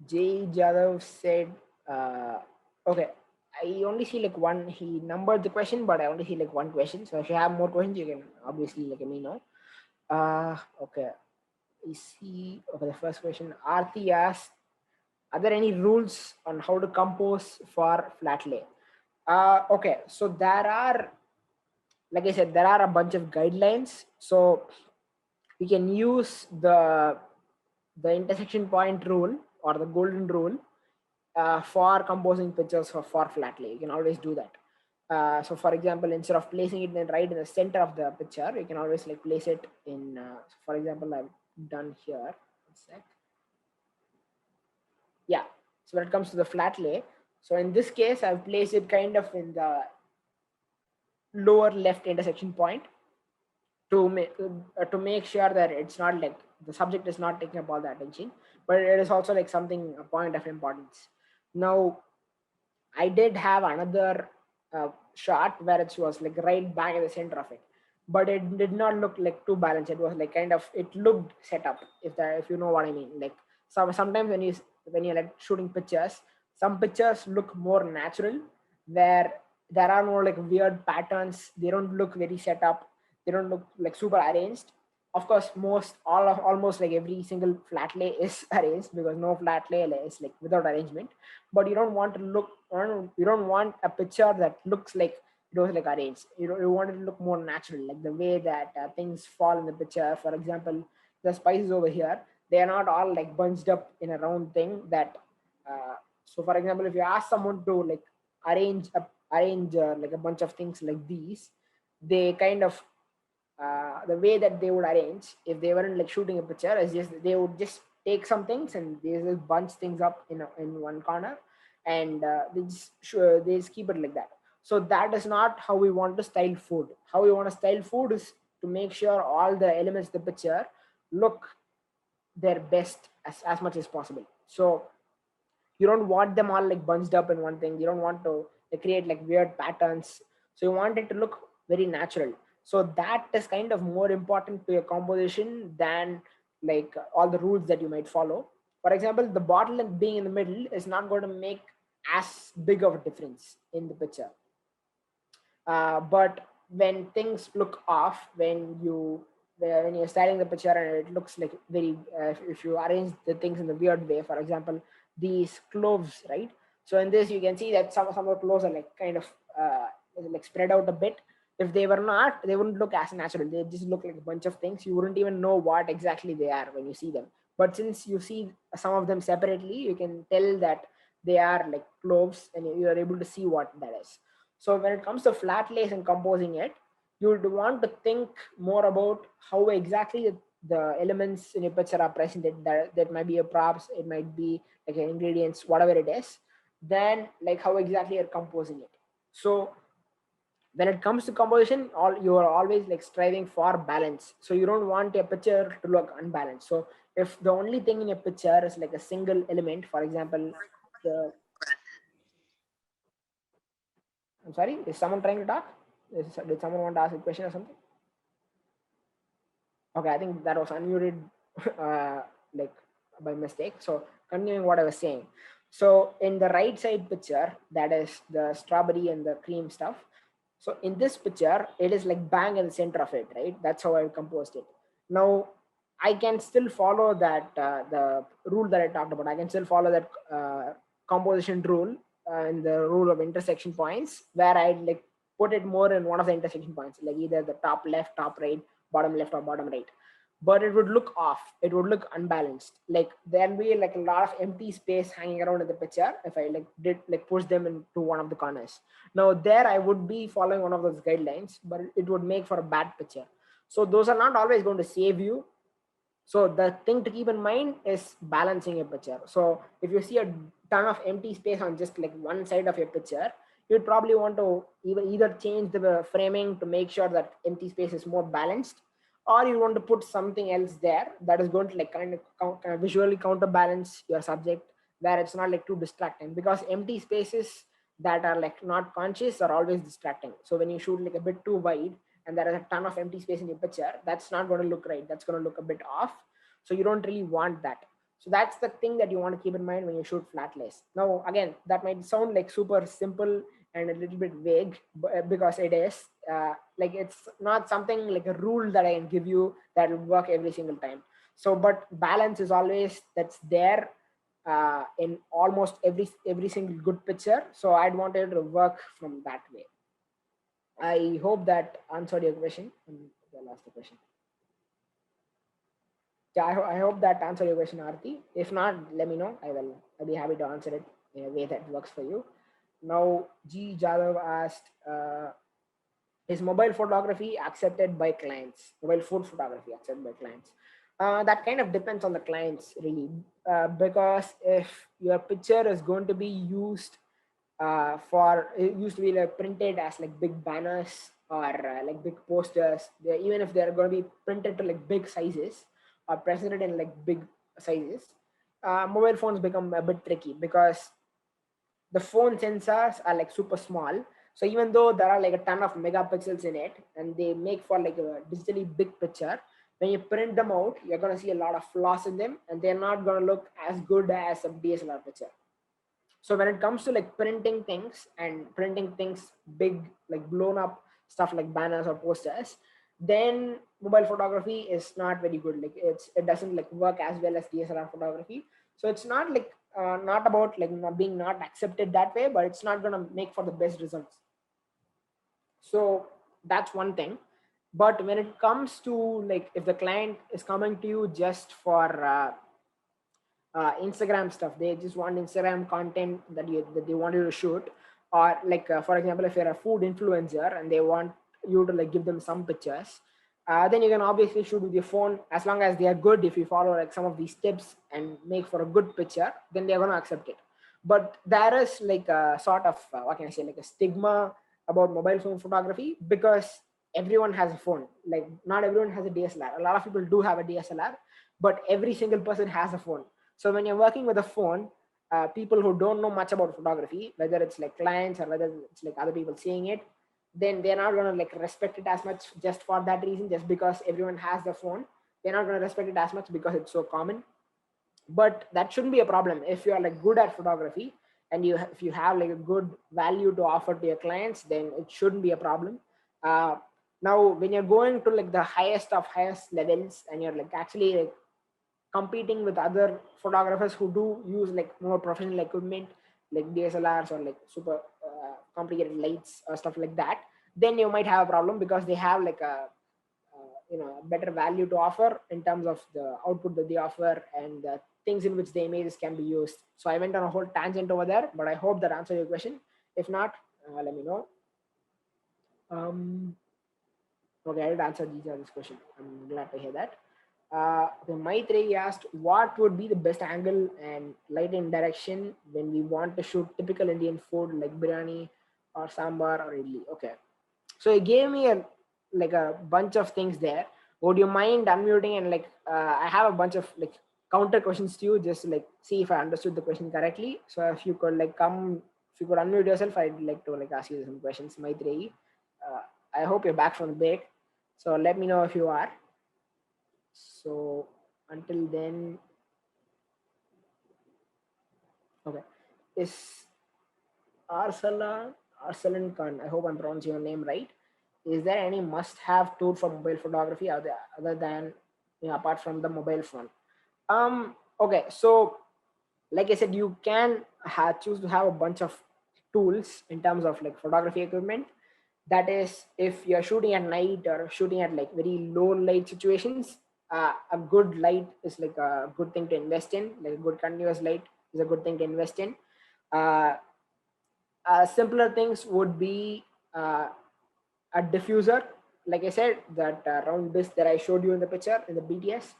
Jay Jadhav said, okay, I only see like one. He numbered the question, but I only see like one question. So if you have more questions, you can obviously let me know. Okay. I see. Okay, the first question. Aarti asked, are there any rules on how to compose for Flatlay? Okay, so there are, like I said, there are a bunch of guidelines. So we can use the intersection point rule or the golden rule for composing pictures for Flatlay. You can always do that. So for example, instead of placing it right in the center of the picture, you can always like place it in, so for example, I've done here, one sec. Yeah, so when it comes to the Flatlay, so in this case, I've placed it kind of in the lower left intersection point to make sure that it's not like the subject is not taking up all the attention, but it is also like something, a point of importance. Now, I did have another shot where it was like right back at the center of it, but it did not look like too balanced. It was like kind of, it looked set up, if you know what I mean. Like sometimes when you're like shooting pictures, some pictures look more natural, where there are no like weird patterns. They don't look very set up. They don't look like super arranged. Of course, almost like every single flat lay is arranged, because no flat lay is like without arrangement. But you don't want to look, you don't want a picture that looks like it was like arranged. You want it to look more natural, like the way that things fall in the picture. For example, the spices over here, they are not all like bunched up in a round thing that so for example, if you ask someone to like arrange like a bunch of things like these, they kind of the way that they would arrange if they weren't like shooting a picture is just they would just take some things and they just bunch things up in one corner, and they just keep it like that. So that is not how we want to style food. How we want to style food is to make sure all the elements of the picture look their best as much as possible. So you don't want them all like bunched up in one thing. You don't want to create like weird patterns. So you want it to look very natural. So that is kind of more important to your composition than like all the rules that you might follow. For example, the bottle being in the middle is not going to make as big of a difference in the picture. But when things look off, when you're styling the picture and it looks like very if you arrange the things in the weird way, for example, these cloves, right? So in this you can see that some of the cloves are like kind of like spread out a bit. If they were not, they wouldn't look as natural. They just look like a bunch of things. You wouldn't even know what exactly they are when you see them. But since you see some of them separately, you can tell that they are like cloves, and you are able to see what that is. So when it comes to flat lays and composing it, you would want to think more about how exactly the elements in your picture are presented. That might be a props, it might be like ingredients, whatever it is. Then like how exactly you're composing it. So when it comes to composition, all you are always like striving for balance. So you don't want a picture to look unbalanced. So if the only thing in a picture is like a single element, for example, the I'm sorry, is someone trying to talk? Did someone want to ask a question or something? Okay, I think that was unmuted like by mistake. So continuing what I was saying. So in the right side picture, that is the strawberry and the cream stuff. So in this picture, it is like bang in the center of it, right? That's how I composed it. Now I can still follow that the rule that I talked about. I can still follow that composition rule and the rule of intersection points, where I like put it more in one of the intersection points, like either the top left, top right, bottom left, or bottom right. but it would look off. It would look unbalanced. Like there'll be like a lot of empty space hanging around in the picture if I like did like push them into one of the corners. Now there I would be following one of those guidelines, but it would make for a bad picture. So those are not always going to save you. So the thing to keep in mind is balancing a picture. So if you see a ton of empty space on just like one side of your picture, you'd probably want to either change the framing to make sure that empty space is more balanced, or you want to put something else there that is going to like kind of visually counterbalance your subject, where it's not like too distracting, because empty spaces that are like not conscious are always distracting. So when you shoot like a bit too wide and there is a ton of empty space in your picture, that's not going to look right. That's going to look a bit off. So you don't really want that. So that's the thing that you want to keep in mind when you shoot flat lays. Now, again, that might sound like super simple and a little bit vague, because it is. Like it's not something like a rule that I can give you that will work every single time. So, but balance is always that's there in almost every single good picture. So I'd want it to work from that way. I hope that answered your question. I'll ask the question. Yeah, I hope that answered your question, Arti. If not, let me know. I'll be happy to answer it in a way that works for you. Now, G Jadhav asked, is mobile photography accepted by clients? Mobile food photography accepted by clients? That kind of depends on the clients, really, because if your picture is going to be used for, it used to be like printed as like big banners or like big posters, even if they're going to be printed to like big sizes or presented in like big sizes, mobile phones become a bit tricky because the phone sensors are like super small. So even though there are like a ton of megapixels in it and they make for like a digitally big picture, when you print them out, you're going to see a lot of flaws in them and they're not going to look as good as a DSLR picture. So when it comes to like printing things big, like blown up stuff like banners or posters, then mobile photography is not very good. Like it doesn't like work as well as DSLR photography. So it's not like not about like not being not accepted that way, but it's not gonna make for the best results. So that's one thing. But when it comes to like if the client is coming to you just for Instagram stuff, they just want Instagram content that they want you to shoot, or like for example, if you're a food influencer and they want you to like give them some pictures, then you can obviously shoot with your phone as long as they are good. If you follow like some of these tips and make for a good picture, then they're gonna accept it. But there is like a sort of what can I say, like a stigma about mobile phone photography because everyone has a phone. Like not everyone has a DSLR. A lot of people do have a DSLR, but every single person has a phone. So when you're working with a phone, people who don't know much about photography, whether it's like clients or whether it's like other people seeing it, then they're not gonna like respect it as much just for that reason, just because everyone has the phone. They're not gonna respect it as much because it's so common. But that shouldn't be a problem if you are like good at photography and if you have like a good value to offer to your clients, then it shouldn't be a problem. Uh, Now when you're going to like the highest of highest levels and you're like actually like competing with other photographers who do use like more professional equipment like DSLRs or like super complicated lights or stuff like that, then you might have a problem because they have like a better value to offer in terms of the output that they offer and the things in which the images can be used. So I went on a whole tangent over there, but I hope that answered your question. If not, let me know. Okay, I did answer this question. I'm glad to hear that. Okay, Maitreyi asked, what would be the best angle and lighting direction when we want to shoot typical Indian food like biryani or sambar or idli? Okay, so he gave me a bunch of things there. Would you mind unmuting and like I have a bunch of like counter questions to you, just to, like see if I understood the question correctly. So if you could if you could unmute yourself, I'd like to like ask you some questions, Maitreyi. I hope you're back from the break. So let me know if you are. So until then, okay, is Arsalan Khan, I hope I'm pronouncing your name right. Is there any must-have tool for mobile photography other than apart from the mobile phone? Okay, so like I said, you can choose to have a bunch of tools in terms of like photography equipment. That is, if you're shooting at night or shooting at like very low light situations, A good light is like a good thing to invest in. Like a good continuous light is a good thing to invest in. Uh, Simpler things would be a diffuser. Like I said, that round disc that I showed you in the picture in the BTS.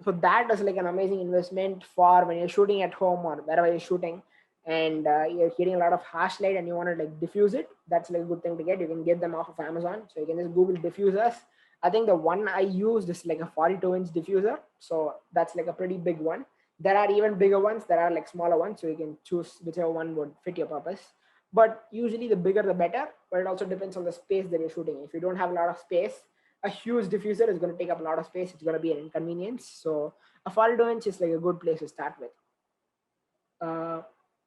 So that is like an amazing investment for when you're shooting at home or wherever you're shooting, and you're getting a lot of harsh light and you want to like diffuse it. That's like a good thing to get. You can get them off of Amazon. So you can just Google diffusers. I think the one I used is like a 42-inch diffuser. So that's like a pretty big one. There are even bigger ones. There are like smaller ones. So you can choose whichever one would fit your purpose. But usually the bigger the better. But it also depends on the space that you're shooting. If you don't have a lot of space, a huge diffuser is going to take up a lot of space. It's going to be an inconvenience. So a 42-inch is like a good place to start with.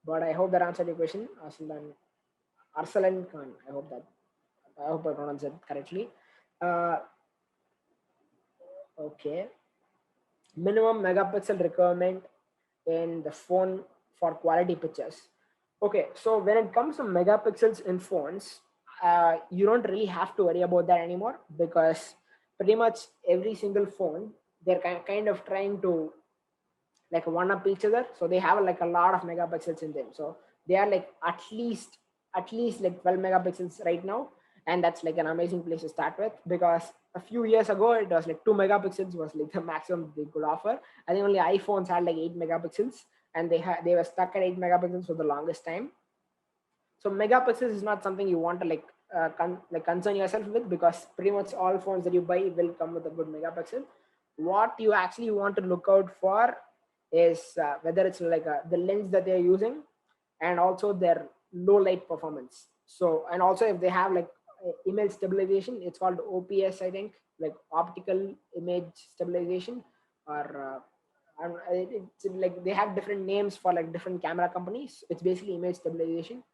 But I hope that answered your question, Arsalan Khan. I hope I pronounced it correctly. Uh, okay. Minimum megapixel requirement in the phone for quality pictures. Okay, so when it comes to megapixels in phones, you don't really have to worry about that anymore, because pretty much every single phone, they're kind of trying to like one up each other. So they have like a lot of megapixels in them. So they are like at least like 12 megapixels right now. And that's like an amazing place to start with, because a few years ago it was like 2 megapixels was like the maximum they could offer. I think only iPhones had like 8 megapixels, and they were stuck at 8 megapixels for the longest time. So megapixels is not something you want to like concern yourself with, because pretty much all phones that you buy will come with a good megapixel. What you actually want to look out for is whether it's like the lens that they're using, and also their low light performance. So, and also if they have like image stabilization, it's called OPS, I think, like optical image stabilization, or it's like they have different names for like different camera companies. It's basically image stabilization.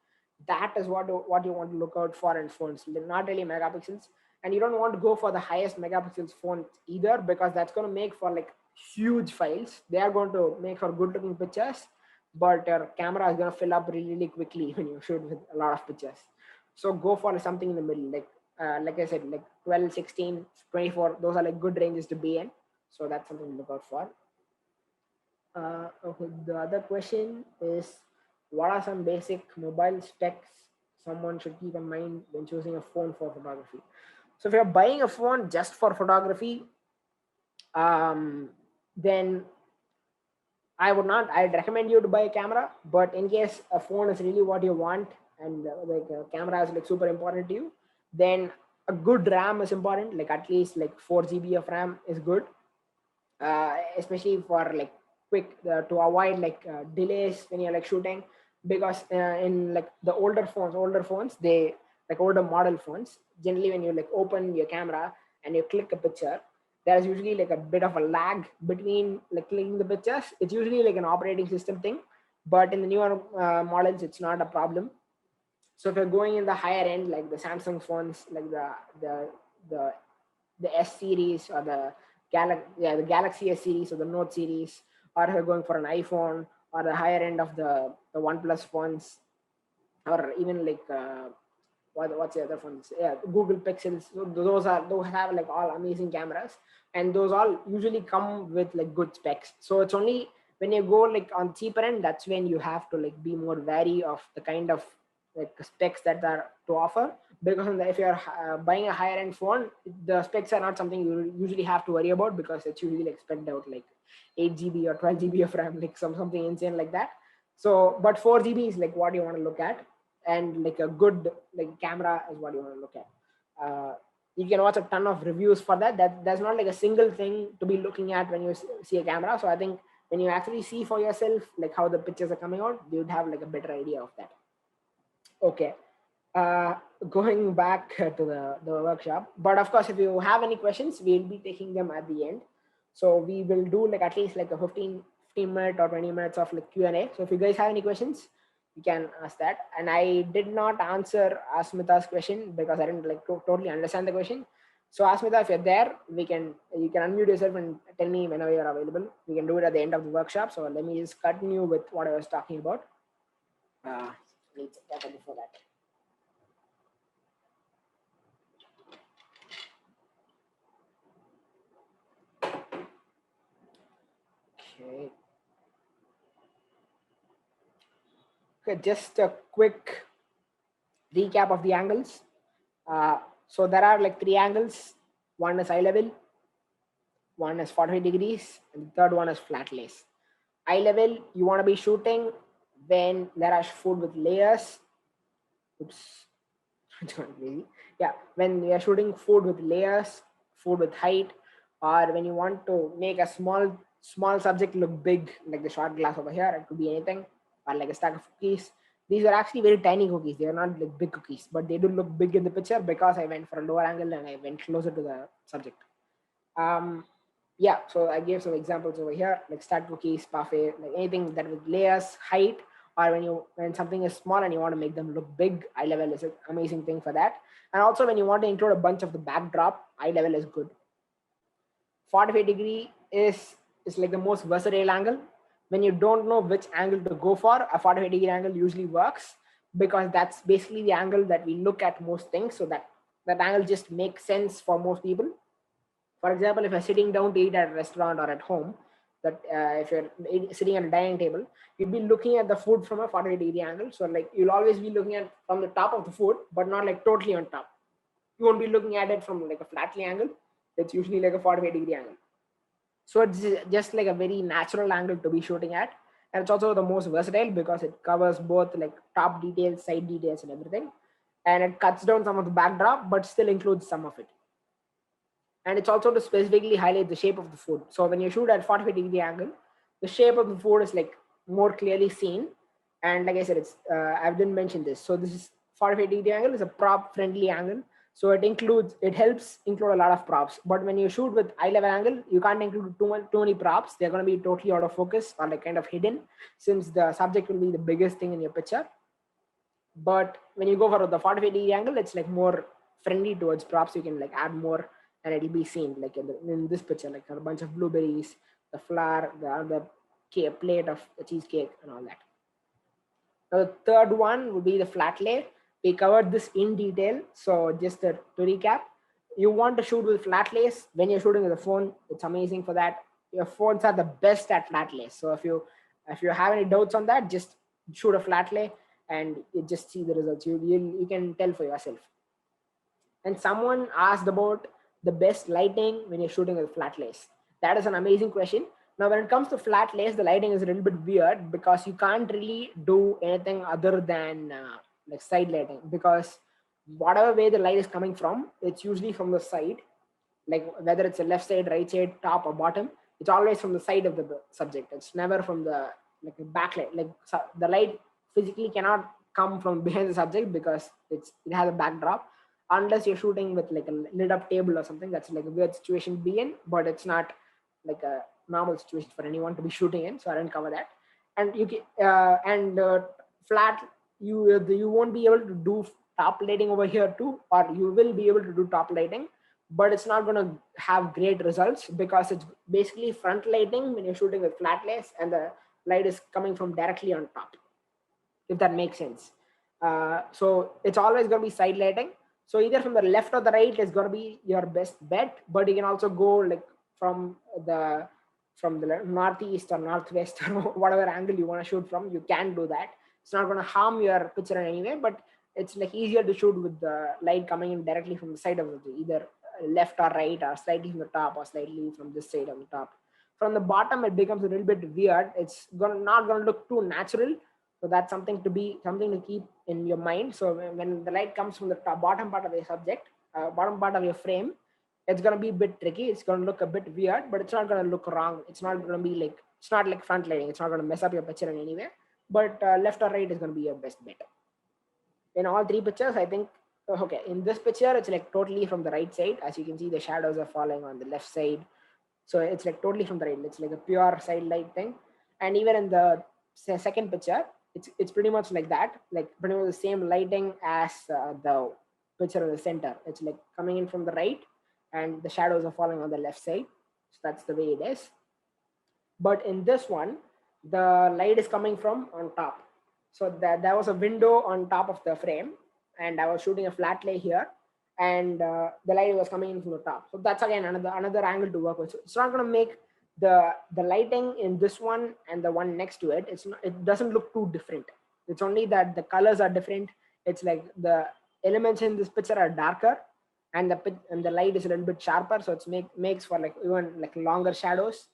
That is what you want to look out for in phones, not really megapixels. And you don't want to go for the highest megapixels phone either, because that's going to make for like huge files. They are going to make for good looking pictures, but your camera is going to fill up really, really quickly when you shoot with a lot of pictures. So go for something in the middle, like I said, like 12, 16, 24. Those are like good ranges to be in. So that's something to look out for. Okay, the other question is, what are some basic mobile specs someone should keep in mind when choosing a phone for photography? So if you're buying a phone just for photography, then I'd recommend you to buy a camera. But in case a phone is really what you want, and like a camera is like super important to you, then a good RAM is important. Like at least like 4 GB of RAM is good, especially for like quick to avoid like delays when you're like shooting. Because in like the older phones, they like older model phones, generally when you like open your camera and you click a picture, there's usually like a bit of a lag between like clicking the pictures. It's usually like an operating system thing, but in the newer models it's not a problem. So if you're going in the higher end, like the Samsung phones, like the the S series, or the Galaxy S series, or the Note series, or if you're going for an iPhone, or the higher end of the OnePlus phones, or even like what's the other phones? Yeah, Google Pixels. So those have like all amazing cameras, and those all usually come with like good specs. So it's only when you go like on cheaper end, that's when you have to like be more wary of the kind of like specs that are to offer. Because if you're buying a higher end phone, the specs are not something you usually have to worry about, because it's usually like spent out like 8 GB or 12 GB of RAM, like something insane like that. So but 4 GB is like what you want to look at, and like a good like camera is what you want to look at. You can watch a ton of reviews for that there's not like a single thing to be looking at when you see a camera. So I think when you actually see for yourself like how the pictures are coming out, you'd have like a better idea of that. Okay. uh, Going back to the workshop, but of course if you have any questions, we'll be taking them at the end. So we will do like at least like a 15 minute or 20 minutes of like Q&A. So if you guys have any questions, you can ask that. And I did not answer Asmita's question because I didn't like totally understand the question. So Asmita, if you're there, you can unmute yourself and tell me whenever you're available. We can do it at the end of the workshop. So let me just continue with what I was talking about. Need water before that. Okay, just a quick recap of the angles. So there are like three angles. One is eye level, one is 45 degrees, and the third one is flat lays. Eye level, you want to be shooting when there is food with layers. Oops, it's gone crazy. Yeah, when you are shooting food with layers, food with height, or when you want to make a small subject look big, like the shot glass over here, it could be anything, or like a stack of cookies. These are actually very tiny cookies. They are not like big cookies, but they do look big in the picture because I went for a lower angle and I went closer to the subject. Um, yeah, so I gave some examples over here, like stud cookies, parfait, like anything that with layers, height, or when something is small and you want to make them look big, eye level is an amazing thing for that. And also when you want to include a bunch of the backdrop, eye level is good. 45 degree is like the most versatile angle. When you don't know which angle to go for, a 45 degree angle usually works because that's basically the angle that we look at most things. So that angle just makes sense for most people. For example, if you're sitting down to eat at a restaurant or at home, that if you're sitting at a dining table, you'll be looking at the food from a 45-degree angle. So like you'll always be looking at from the top of the food, but not like totally on top. You won't be looking at it from like a flatly angle. It's usually like a 45-degree angle. So it's just like a very natural angle to be shooting at. And it's also the most versatile because it covers both like top details, side details, and everything. And it cuts down some of the backdrop, but still includes some of it. And it's also to specifically highlight the shape of the food. So when you shoot at 45-degree angle, the shape of the food is like more clearly seen. And like I said, it's I didn't mention this. So this is 45-degree angle is a prop friendly angle. So it helps include a lot of props. But when you shoot with eye level angle, you can't include too many props. They're going to be totally out of focus or like kind of hidden, since the subject will be the biggest thing in your picture. But when you go for the 45-degree angle, it's like more friendly towards props. You can like add more and it'll be seen like in this picture, like a bunch of blueberries, the flour, the plate of the cheesecake and all that. Now the third one would be the flat lay. We covered this in detail. So just to recap, you want to shoot with flat lays. When you're shooting with a phone, it's amazing for that. Your phones are the best at flat lays. So if you have any doubts on that, just shoot a flat lay and you just see the results. You can tell for yourself. And someone asked about the best lighting when you're shooting with flat lays. That is an amazing question. Now, when it comes to flat lays, the lighting is a little bit weird because you can't really do anything other than like side lighting, because whatever way the light is coming from, it's usually from the side, like whether it's a left side, right side, top or bottom, it's always from the side of the subject. It's never from the like a backlight. Like the light physically cannot come from behind the subject because it has a backdrop, unless you're shooting with like a lit up table or something. That's like a weird situation to be in, but it's not like a normal situation for anyone to be shooting in. So I didn't cover that. And you can flat, you won't be able to do top lighting over here too, or you will be able to do top lighting, but it's not going to have great results because it's basically front lighting when you're shooting with flat lays and the light is coming from directly on top, if that makes sense. So it's always going to be side lighting. So either from the left or the right is going to be your best bet, but you can also go like from the northeast or northwest or whatever angle you want to shoot from. You can do that. It's not going to harm your picture in any way, but it's like easier to shoot with the light coming in directly from the side of the either left or right, or slightly from the top or slightly from this side of the top. From the bottom, it becomes a little bit weird. It's not going to look too natural. So that's something to keep in your mind. So when the light comes from the bottom part of your subject, bottom part of your frame, it's going to be a bit tricky. It's going to look a bit weird, but it's not going to look wrong. It's not going to be like, it's not like front lighting. It's not going to mess up your picture in any way, but left or right is going to be your best bet. In all three pictures, I think, okay, in this picture, it's like totally from the right side. As you can see, the shadows are falling on the left side. So it's like totally from the right. It's like a pure side light thing. And even in the second picture, it's pretty much like that, like pretty much the same lighting as the picture in the center. It's like coming in from the right and the shadows are falling on the left side. So that's the way it is. But in this one, the light is coming from on top. So there was a window on top of the frame, and I was shooting a flat lay here, and the light was coming in from the top. So that's again another angle to work with. So it's not going to make the lighting in this one and the one next to it. It doesn't look too different. It's only that the colors are different. It's like the elements in this picture are darker, and the light is a little bit sharper, so it's makes for like even like longer shadows.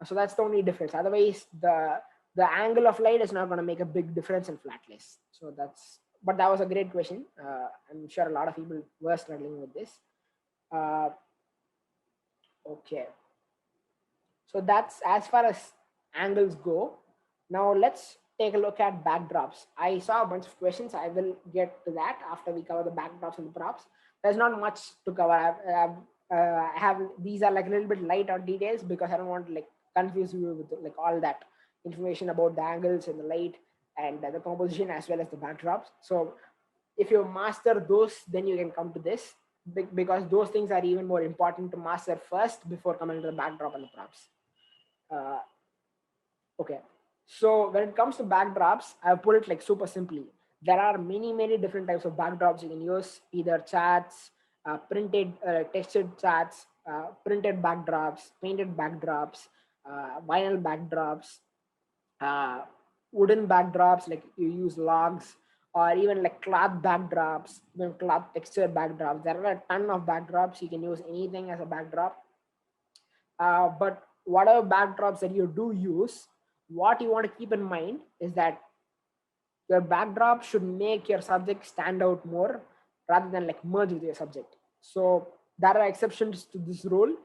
So that's the only difference. Otherwise, the angle of light is not going to make a big difference in Flatlays. So that's, but that was a great question. I'm sure a lot of people were struggling with this. Okay, so that's as far as angles go. Now let's take a look at backdrops. I saw a bunch of questions. I will get to that after we cover the backdrops and the props. There's not much to cover. I have these are like a little bit light on details because I don't want to like confuse you with like all that information about the angles and the light and the composition as well as the backdrops. So if you master those, then you can come to this, because those things are even more important to master first before coming to the backdrop and the props. Okay, so when it comes to backdrops, I've put it like super simply. There are many different types of backdrops you can use, either charts, printed textured charts, printed backdrops, painted backdrops, vinyl backdrops, uh, wooden backdrops, like you use logs, or even like cloth backdrops, even cloth texture backdrops. There are a ton of backdrops. You can use anything as a backdrop. But whatever backdrops that you do use, what you want to keep in mind is that your backdrop should make your subject stand out more rather than like merge with your subject. So there are exceptions to this rule,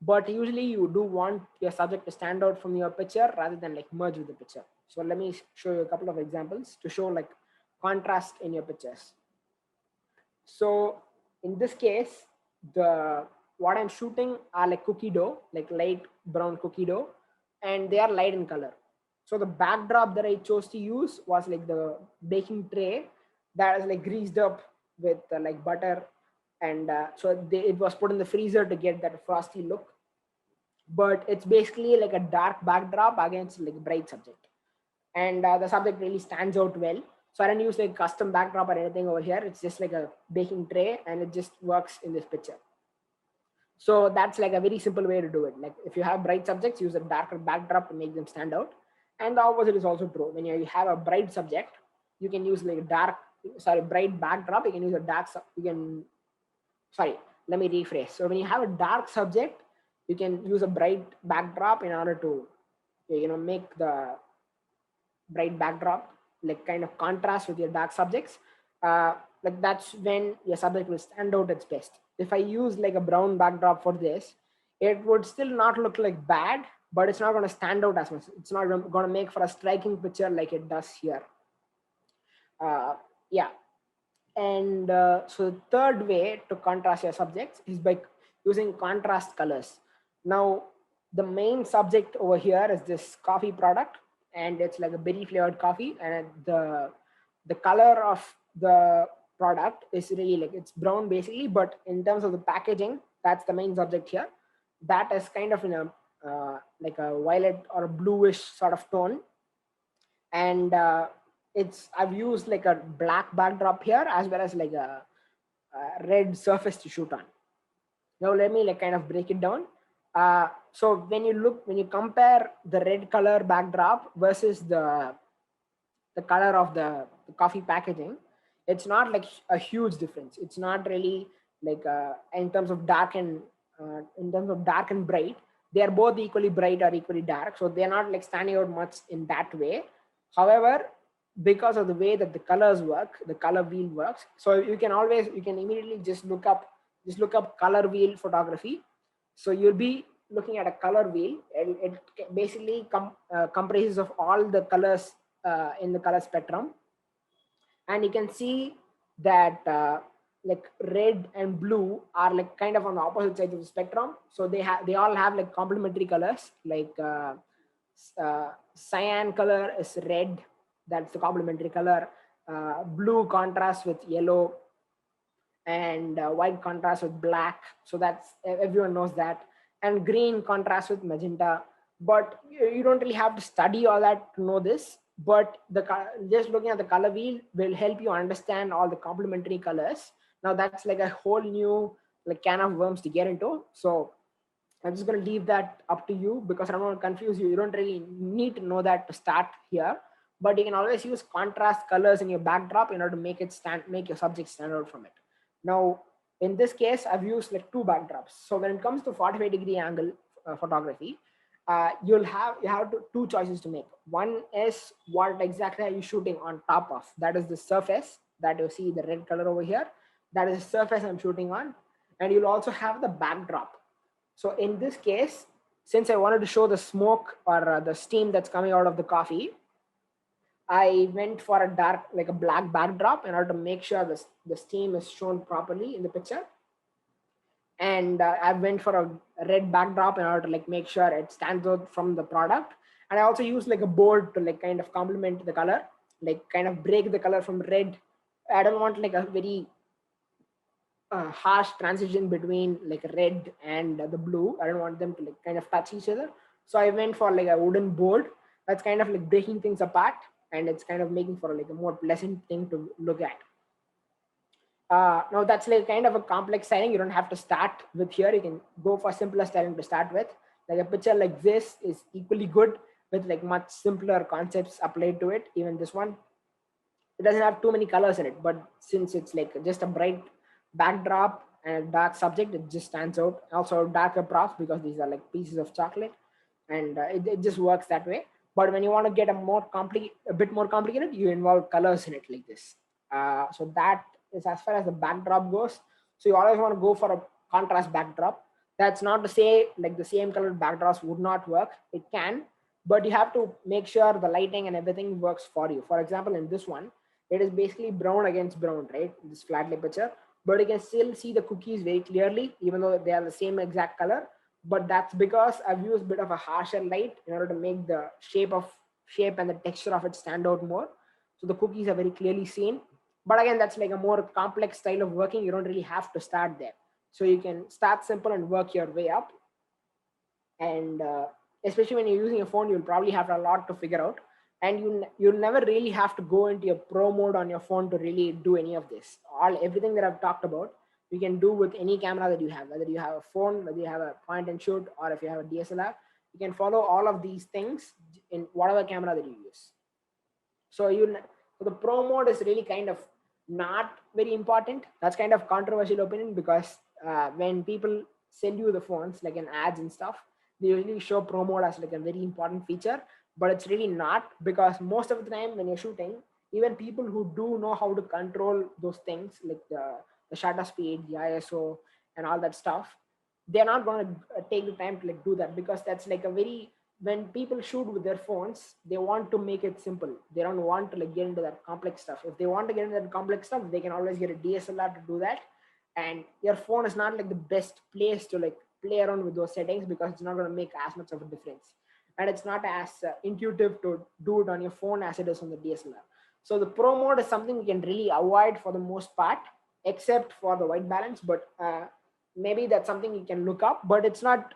but usually you do want your subject to stand out from your picture rather than like merge with the picture. So let me show you a couple of examples to show like contrast in your pictures. So in this case, the what I'm shooting are like cookie dough, like light brown cookie dough, and they are light in color. So the backdrop that I chose to use was like the baking tray that is like greased up with like butter, and it was put in the freezer to get that frosty look. But it's basically like a dark backdrop against like bright subject, and the subject really stands out well. So I don't use like custom backdrop or anything over here. It's just like a baking tray, and it just works in this picture. So that's like a very simple way to do it. Like if you have bright subjects, use a darker backdrop to make them stand out. And the opposite is also true. When you have a bright subject, you can use like a bright backdrop. You can use a let me rephrase. So when you have a dark subject, you can use a bright backdrop in order to, make the bright backdrop like kind of contrast with your dark subjects. Like that's when your subject will stand out its best. If I use like a brown backdrop for this, it would still not look like bad, but it's not going to stand out as much. It's not going to make for a striking picture like it does here. Yeah. And so the third way to contrast your subjects is by using contrast colors. Now, the main subject over here is this coffee product, and it's like a berry flavored coffee, and the color of the product is really like it's brown basically, but in terms of the packaging, that's the main subject here. That is kind of in a like a violet or a bluish sort of tone, and I've used like a black backdrop here as well as like a red surface to shoot on. Now let me like kind of break it down. So when you compare the red color backdrop versus the color of the coffee packaging, it's not like a huge difference. It's not really like in terms of dark and bright, they are both equally bright or equally dark, so they're not like standing out much in that way. However, because of the way that the colors work, the color wheel works, so you can immediately just look up color wheel photography. So you'll be looking at a color wheel, and it basically comprises of all the colors in the color spectrum, and you can see that like red and blue are like kind of on the opposite sides of the spectrum. So they all have like complementary colors, like cyan color is red, that's the complementary color. Blue contrasts with yellow, and white contrasts with black, so that's everyone knows that. And green contrasts with magenta, but you don't really have to study all that to know this. But just looking at the color wheel will help you understand all the complementary colors. Now that's like a whole new like can of worms to get into, so I'm just going to leave that up to you because I don't want to confuse you. You don't really need to know that to start here, but you can always use contrast colors in your backdrop in order to make your subject stand out from it. Now, in this case, I've used like two backdrops. So when it comes to 45-degree angle photography, two choices to make. One is what exactly are you shooting on top of? That is the surface that you see the red color over here. That is the surface I'm shooting on, and you'll also have the backdrop. So in this case, since I wanted to show the smoke or the steam that's coming out of the coffee, I went for a dark, like a black backdrop in order to make sure the steam is shown properly in the picture. And I went for a red backdrop in order to like make sure it stands out from the product. And I also used like a board to like kind of complement the color, like kind of break the color from red. I don't want like a very harsh transition between like red and the blue. I don't want them to like kind of touch each other. So I went for like a wooden board that's kind of like breaking things apart, and it's kind of making for like a more pleasant thing to look at. Now that's like kind of a complex styling. You don't have to start with here. You can go for simpler styling to start with. Like a picture like this is equally good with like much simpler concepts applied to it. Even this one, it doesn't have too many colors in it, but since it's like just a bright backdrop and a dark subject, it just stands out. Also darker props because these are like pieces of chocolate, and it just works that way. But when you want to get a bit more complicated, you involve colors in it like this. So that is as far as the backdrop goes. So you always want to go for a contrast backdrop. That's not to say like the same colored backdrops would not work. It can, but you have to make sure the lighting and everything works for you. For example, in this one, it is basically brown against brown, right? This Flatlay picture, but you can still see the cookies very clearly, even though they are the same exact color. But that's because I've used a bit of a harsher light in order to make the shape and the texture of it stand out more. So the cookies are very clearly seen. But again, that's like a more complex style of working. You don't really have to start there. So you can start simple and work your way up. And especially when you're using a phone, you'll probably have a lot to figure out. And you'll never really have to go into your pro mode on your phone to really do any of this. Everything that I've talked about, you can do with any camera that you have, whether you have a phone, whether you have a point and shoot, or if you have a DSLR. You can follow all of these things in whatever camera that you use. So the pro mode is really kind of not very important. That's kind of controversial opinion, because when people send you the phones like in ads and stuff, they usually show pro mode as like a very important feature, but it's really not, because most of the time when you're shooting, even people who do know how to control those things like the shutter speed, the ISO, and all that stuff, they're not going to take the time to like do that, because that's like a very, when people shoot with their phones, they want to make it simple. They don't want to like get into that complex stuff. If they want to get into that complex stuff, they can always get a DSLR to do that. And your phone is not like the best place to like play around with those settings, because it's not going to make as much of a difference, and it's not as intuitive to do it on your phone as it is on the DSLR. So the pro mode is something you can really avoid for the most part, except for the white balance. But maybe that's something you can look up, but it's not,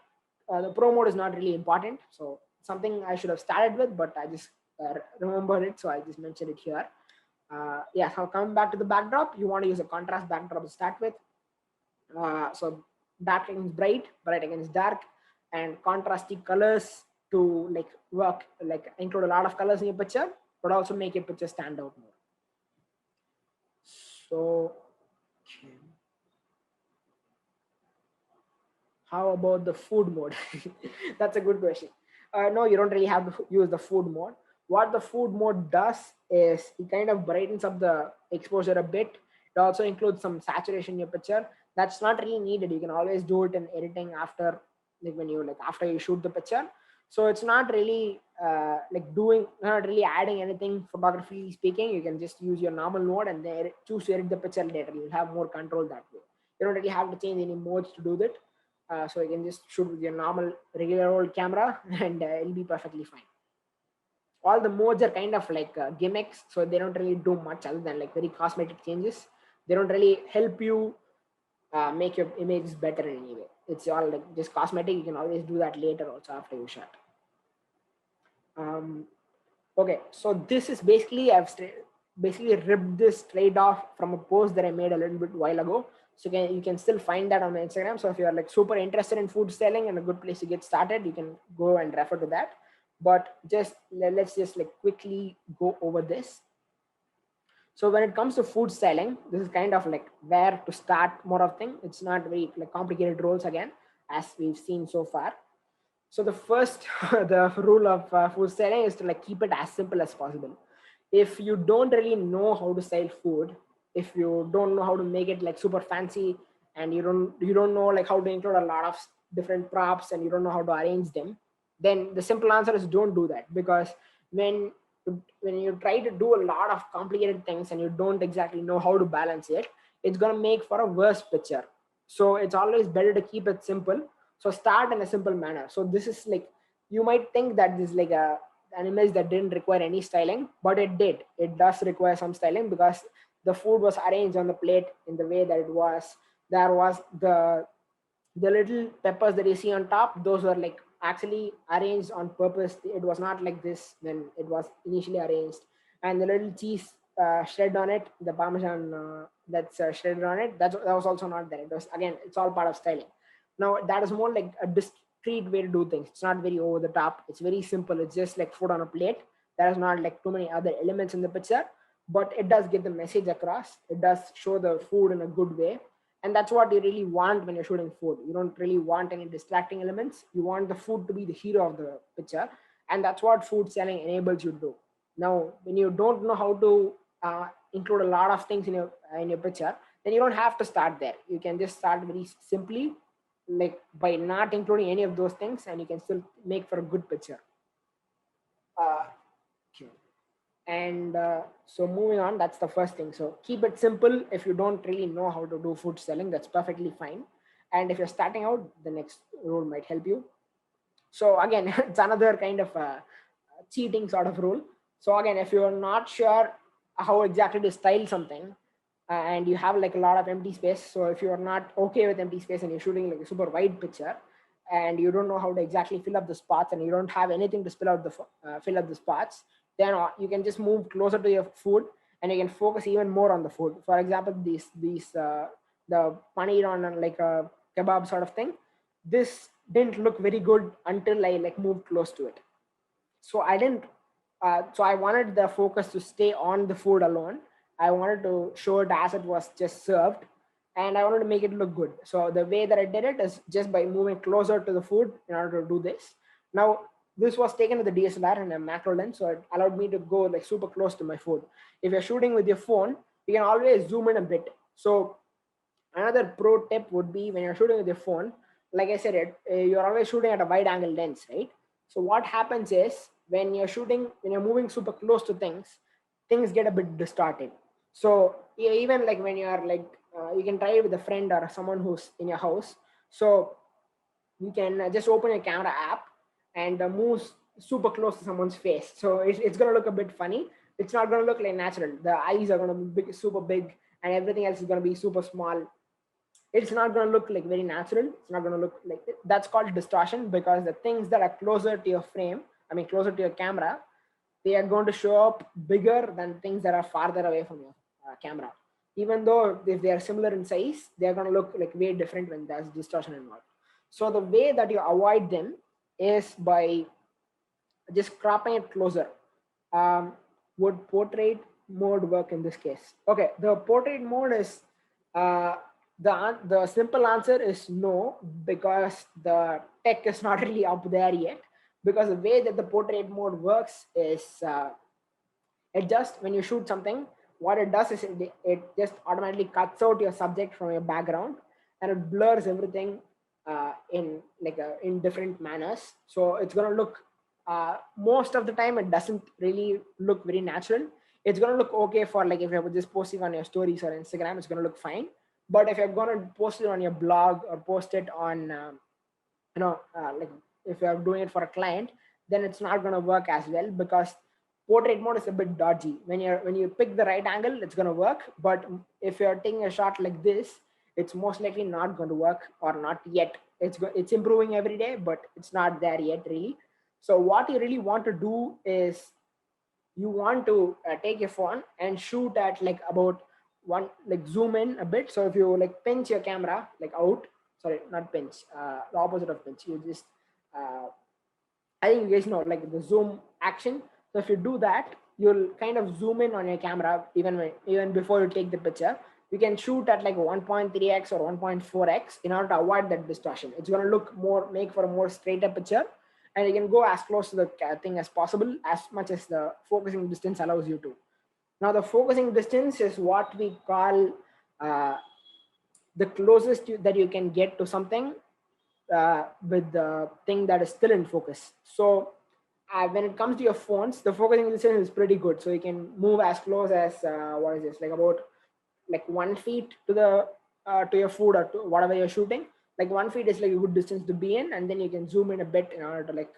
the pro mode is not really important. So something I should have started with, but I just remembered it, so I just mentioned it here. Yeah, so coming back to the backdrop, you want to use a contrast backdrop to start with. So dark against bright, bright against dark, and contrasty colors to like work, like include a lot of colors in your picture, but also make your picture stand out more. So how about the food mode? That's a good question. No, you don't really have to use the food mode. What the food mode does is it kind of brightens up the exposure a bit. It also includes some saturation in your picture. That's not really needed. You can always do it in editing after, like when you after you shoot the picture. So it's not really not really adding anything photography speaking. You can just use your normal mode and then choose to edit the picture later. You'll have more control that way. You don't really have to change any modes to do that. So you can just shoot with your normal regular old camera and it'll be perfectly fine. All the modes are kind of like gimmicks, so they don't really do much other than like very cosmetic changes. They don't really help you make your images better in any way. It's all like just cosmetic. You can always do that later also after you shot. Okay, so this is basically, I've basically ripped this straight off from a post that I made a little bit while ago. So you can still find that on my Instagram. So if you're like super interested in food styling and a good place to get started, you can go and refer to that. but just let's just like quickly go over this. So when it comes to food styling, this is kind of like where to start more of thing. It's not very like complicated rules again, as we've seen so far. So the first, the rule of food styling is to like keep it as simple as possible. If you don't really know how to style food, if you don't know how to make it like super fancy, and you don't know like how to include a lot of different props, and you don't know how to arrange them, then the simple answer is don't do that. Because when when you try to do a lot of complicated things and you don't exactly know how to balance it, it's going to make for a worse picture. So it's always better to keep it simple. So start in a simple manner. So this is like, you might think that this is like an image that didn't require any styling, but it did. It does require some styling, because the food was arranged on the plate in the way that it was. There was the little peppers that you see on top, those were like actually arranged on purpose. It was not like this when it was initially arranged. And the little cheese shred on it, the parmesan that's shredded on it, that was also not there. It was, again, it's all part of styling. Now that is more like a discreet way to do things. It's not very over the top, it's very simple. It's just like food on a plate. There is not like too many other elements in the picture, but it does get the message across. It does show the food in a good way. And that's what you really want when you're shooting food. You don't really want any distracting elements. You want the food to be the hero of the picture. And that's what food selling enables you to do. Now when you don't know how to include a lot of things in your picture, then you don't have to start there. You can just start very simply, like by not including any of those things, and you can still make for a good picture. uh, okay. And so moving on, that's the first thing. So keep it simple. If you don't really know how to do food selling, that's perfectly fine. And if you're starting out, the next rule might help you. So again, it's another kind of cheating sort of rule. So again, if you're not sure how exactly to style something, and you have like a lot of empty space, so if you're not okay with empty space and you're shooting like a super wide picture, and you don't know how to exactly fill up the spots, and you don't have anything to fill up the spots, then you can just move closer to your food, and you can focus even more on the food. For example, these the paneer on like a kebab sort of thing, this didn't look very good until I like moved close to it. So I didn't so I wanted the focus to stay on the food alone. I wanted to show it as it was just served, and I wanted to make it look good. So the way that I did it is just by moving closer to the food in order to do this. Now this was taken with the DSLR and a macro lens, so it allowed me to go like super close to my food. If you're shooting with your phone, you can always zoom in a bit. So another pro tip would be, when you're shooting with your phone, like I said, you're always shooting at a wide angle lens, right? So what happens is, when you're moving super close to things get a bit distorted. So even like when you're like you can try it with a friend or someone who's in your house. So you can just open your camera app and move super close to someone's face. So it's going to look a bit funny. It's not going to look like natural. The eyes are going to be super big, and everything else is going to be super small. It's not going to look like very natural. It's not going to look like it. That's called distortion, because the things that are closer to your frame, I mean closer to your camera, they are going to show up bigger than things that are farther away from your camera. Even though if they are similar in size, they are going to look like way different when there's distortion involved. So the way that you avoid them is by just cropping it closer. um, would portrait mode work in this case? Okay, the portrait mode is uh, the simple answer is no, because the tech is not really up there yet. Because the way that the portrait mode works is, it just, when you shoot something, what it does is it just automatically cuts out your subject from your background, and it blurs everything in different manners. So it's going to look, most of the time it doesn't really look very natural. It's going to look okay for like if you're just posting on your stories or Instagram, it's going to look fine. But if you're going to post it on your blog or post it on like if you're doing it for a client, then it's not going to work as well, because portrait mode is a bit dodgy. When you pick the right angle, it's going to work. But if you're taking a shot like this, it's most likely not going to work, or not yet. It's improving every day, but it's not there yet really. So what you really want to do is, you want to take your phone and shoot at like about one, like zoom in a bit. So if you like pinch your camera like out, sorry, not pinch, the opposite of pinch, you just uh, I think you guys know like the zoom action. So if you do that, you'll kind of zoom in on your camera even before you take the picture. You can shoot at like 1.3x or 1.4x in order to avoid that distortion. It's going to make for a more straighter picture, and you can go as close to the thing as possible, as much as the focusing distance allows you to. Now, the focusing distance is what we call uh, the closest that you can get to something with the thing that is still in focus. So when it comes to your phones, the focusing distance is pretty good. So you can move as close as what is this, like about like 1 feet to your food or to whatever you're shooting. Like 1 feet is like a good distance to be in, and then you can zoom in a bit in order to like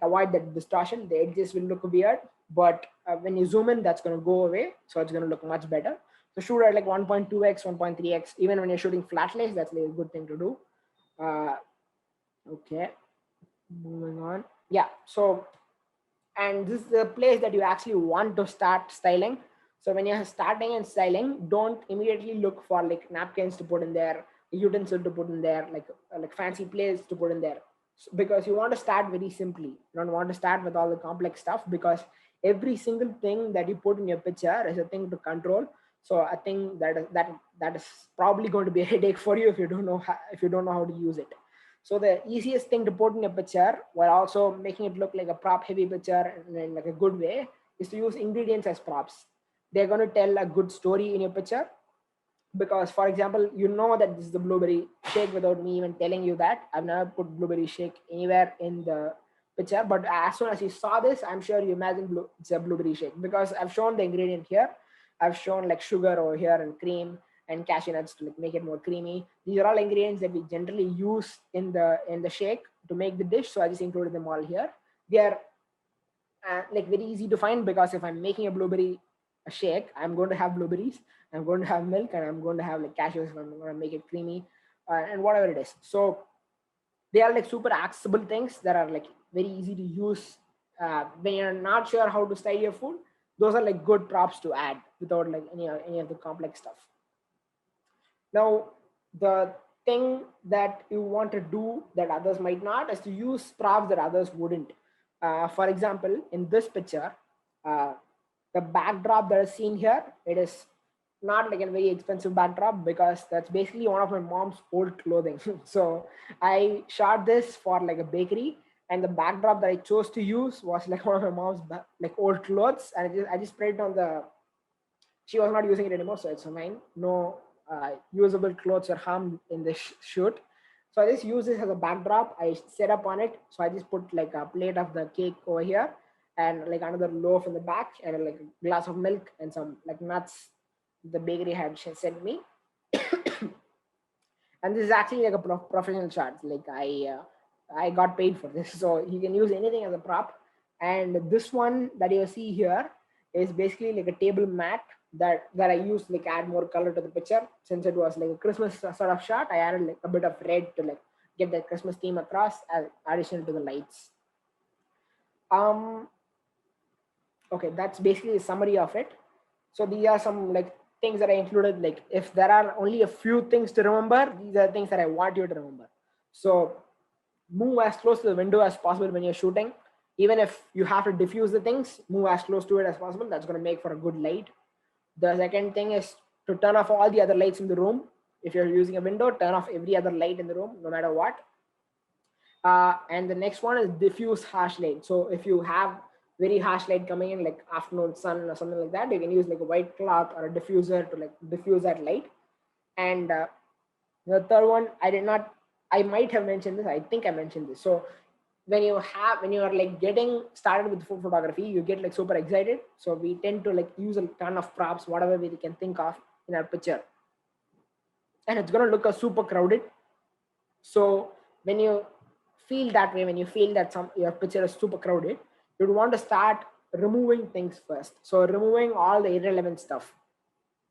avoid that distortion. The edges will look weird, but when you zoom in, that's going to go away. So it's going to look much better. So shoot at like 1.2x, 1.3x. Even when you're shooting flat lays, that's like a good thing to do. Okay, moving on. Yeah, so and this is the place that you actually want to start styling. So when you're starting and styling, don't immediately look for like napkins to put in there, utensil to put in there, like fancy plates to put in there. Because you want to start very simply. You don't want to start with all the complex stuff, because every single thing that you put in your picture is a thing to control. So I think that is probably going to be a headache for you if you don't know how to use it. So the easiest thing to put in a picture while also making it look like a prop heavy picture in like a good way is to use ingredients as props. They're going to tell a good story in your picture. Because for example, you know that this is the blueberry shake without me even telling you that. I've never put blueberry shake anywhere in the picture, but as soon as you saw this, I'm sure you imagine it's a blueberry shake, because I've shown the ingredient here. I've shown like sugar over here and cream and cashew nuts to like make it more creamy. These are all ingredients that we generally use in the shake to make the dish, so I just included them all here. They are like very easy to find, because if I'm making a shake, I'm going to have blueberries, I'm going to have milk, and I'm going to have like cashews if I'm going to make it creamy, and whatever it is. So they are like super accessible things that are like very easy to use when you're not sure how to style your food. Those are like good props to add without like any of the complex stuff. Now, the thing that you want to do that others might not is to use props that others wouldn't. For example, in this picture, uh, the backdrop that is seen here, it is not like a very expensive backdrop, because that's basically one of my mom's old clothing. So I shot this for like a bakery, and the backdrop that I chose to use was like one of my mom's like old clothes, and I just sprayed it on the. She was not using it anymore, so it's fine. No usable clothes are harmed in this shoot. So I just use this as a backdrop. I set up on it. So I just put like a plate of the cake over here, and like another loaf in the back, and like a glass of milk and some like nuts the bakery had sent me. And this is actually like a professional shot. Like I got paid for this, so you can use anything as a prop. And this one that you see here is basically like a table mat that I used to like add more color to the picture. Since it was like a Christmas sort of shot, I added like a bit of red to like get that Christmas theme across as addition to the lights. Um, okay, that's basically a summary of it. So these are some like things that I included. Like if there are only a few things to remember, these are things that I want you to remember. So move as close to the window as possible when you're shooting. Even if you have to diffuse the things, move as close to it as possible. That's going to make for a good light. The second thing is to turn off all the other lights in the room. If you're using a window, turn off every other light in the room, no matter what. And the next one is diffuse harsh light. So if you have very harsh light coming in, like afternoon sun or something like that, you can use like a white cloth or a diffuser to like diffuse that light. And the third one, I might have mentioned this. I think I mentioned this. So when you are like getting started with food photography, you get like super excited. So we tend to like use a ton of props, whatever we can think of in our picture. And it's going to look super crowded. So when you feel that way, when you feel that your picture is super crowded, you'd want to start removing things first. So removing all the irrelevant stuff.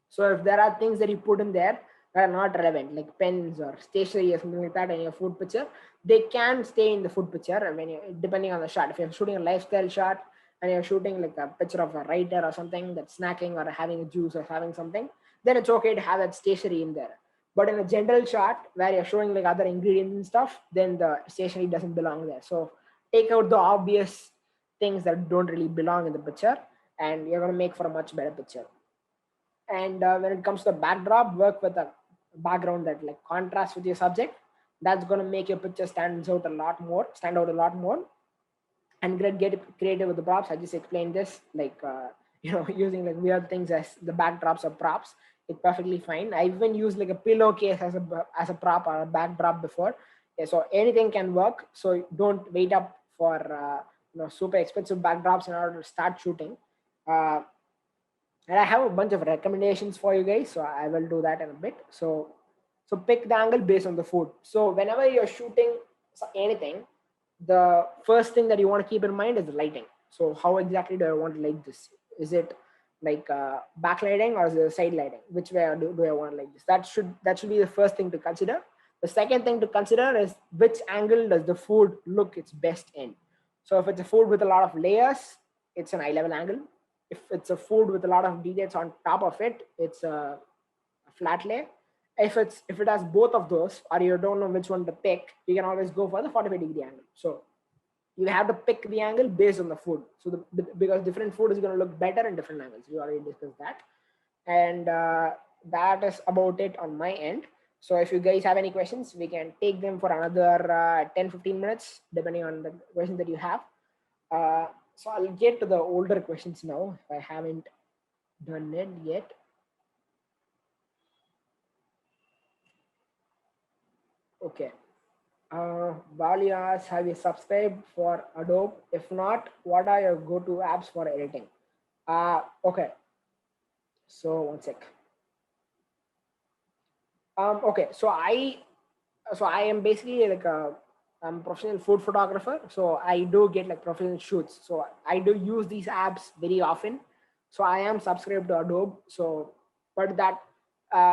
So if there are things that you put in there that are not relevant, like pens or stationery or something like that in your food picture, they can stay in the food picture when you, depending on the shot. If you're shooting a lifestyle shot and you're shooting like a picture of a writer or something that's snacking or having a juice or having something, then it's okay to have that stationery in there. But in a general shot where you're showing like other ingredients and stuff, then the stationery doesn't belong there. So take out the obvious things that don't really belong in the picture, and you're going to make for a much better picture. And when it comes to the backdrop, work with a background that like contrasts with your subject. That's going to make your picture stand out a lot more. And get creative with the props. I just explained this, like using like weird things as the backdrops or props. It's perfectly fine. I even used like a pillowcase as a prop or a backdrop before. Yeah, so anything can work. So don't wait up for super expensive backdrops in order to start shooting. And I have a bunch of recommendations for you guys, so I will do that in a bit. So pick the angle based on the food. So whenever you're shooting anything, the first thing that you want to keep in mind is the lighting. So how exactly do I want to light this? Is it like backlighting or is it side lighting? Which way do I want to light this? That should be the first thing to consider. The second thing to consider is which angle does the food look its best in. So if it's a food with a lot of layers, it's an eye level angle. If it's a food with a lot of details on top of it, it's a flat lay. If it has both of those, or you don't know which one to pick, you can always go for the 45-degree angle. So you have to pick the angle based on the food. So because different food is going to look better in different angles. We already discussed that. And that is about it on my end. So if you guys have any questions, we can take them for another 10-15 minutes, depending on the question that you have. So I'll get to the older questions now, if I haven't done it yet. Okay. Bali asks, have you subscribed for Adobe? If not, what are your go-to apps for editing? Okay. So one sec. Okay. So I am basically like I'm a professional food photographer. So I do get like professional shoots. So I do use these apps very often. So I am subscribed to Adobe. So, but that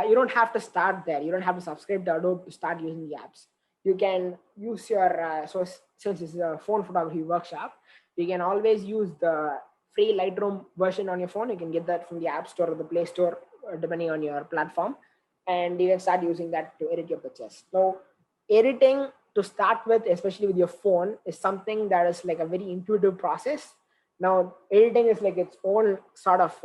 you don't have to start there. You don't have to subscribe to Adobe to start using the apps. You can use your so since it's a phone photography workshop, you can always use the free Lightroom version on your phone. You can get that from the App Store or the Play Store, depending on your platform, and you can start using that to edit your pictures. Now, editing to start with, especially with your phone, is something that is like a very intuitive process. Now, editing is like its own sort of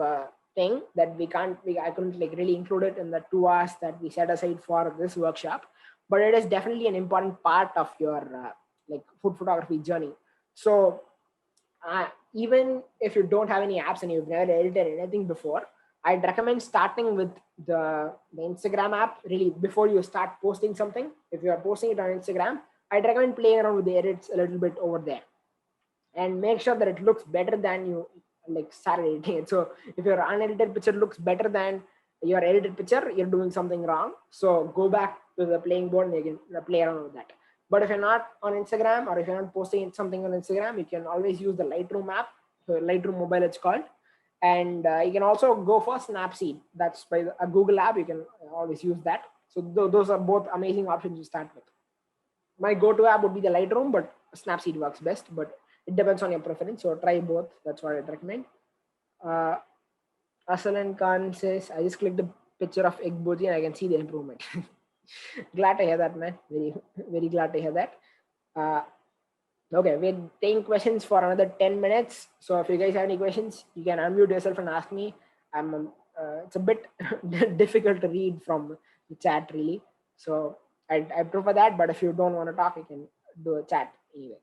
thing that I couldn't like really include it in the 2 hours that we set aside for this workshop, but it is definitely an important part of your like food photography journey. So even if you don't have any apps and you've never edited anything before, I'd recommend starting with the Instagram app really before you start posting something. If you are posting it on Instagram, I'd recommend playing around with the edits a little bit over there and make sure that it looks better than you like started editing it. So if your unedited picture looks better than your edited picture, you're doing something wrong. So go back to the playing board and you can play around with that. But if you're not on Instagram or if you're not posting something on Instagram, you can always use the Lightroom app, so Lightroom Mobile it's called. And you can also go for Snapseed. That's by a Google app. You can always use that. So those are both amazing options to start with. My go-to app would be the Lightroom, but Snapseed works best. But it depends on your preference. So try both. That's what I'd recommend. Asalan Khan says, I just clicked the picture of egg bhuji and I can see the improvement. Glad to hear that, man. Very, very glad to hear that. Okay, we're taking questions for another 10 minutes. So if you guys have any questions, you can unmute yourself and ask me. It's a bit difficult to read from the chat, really. So I prefer that. But if you don't want to talk, you can do a chat anyway.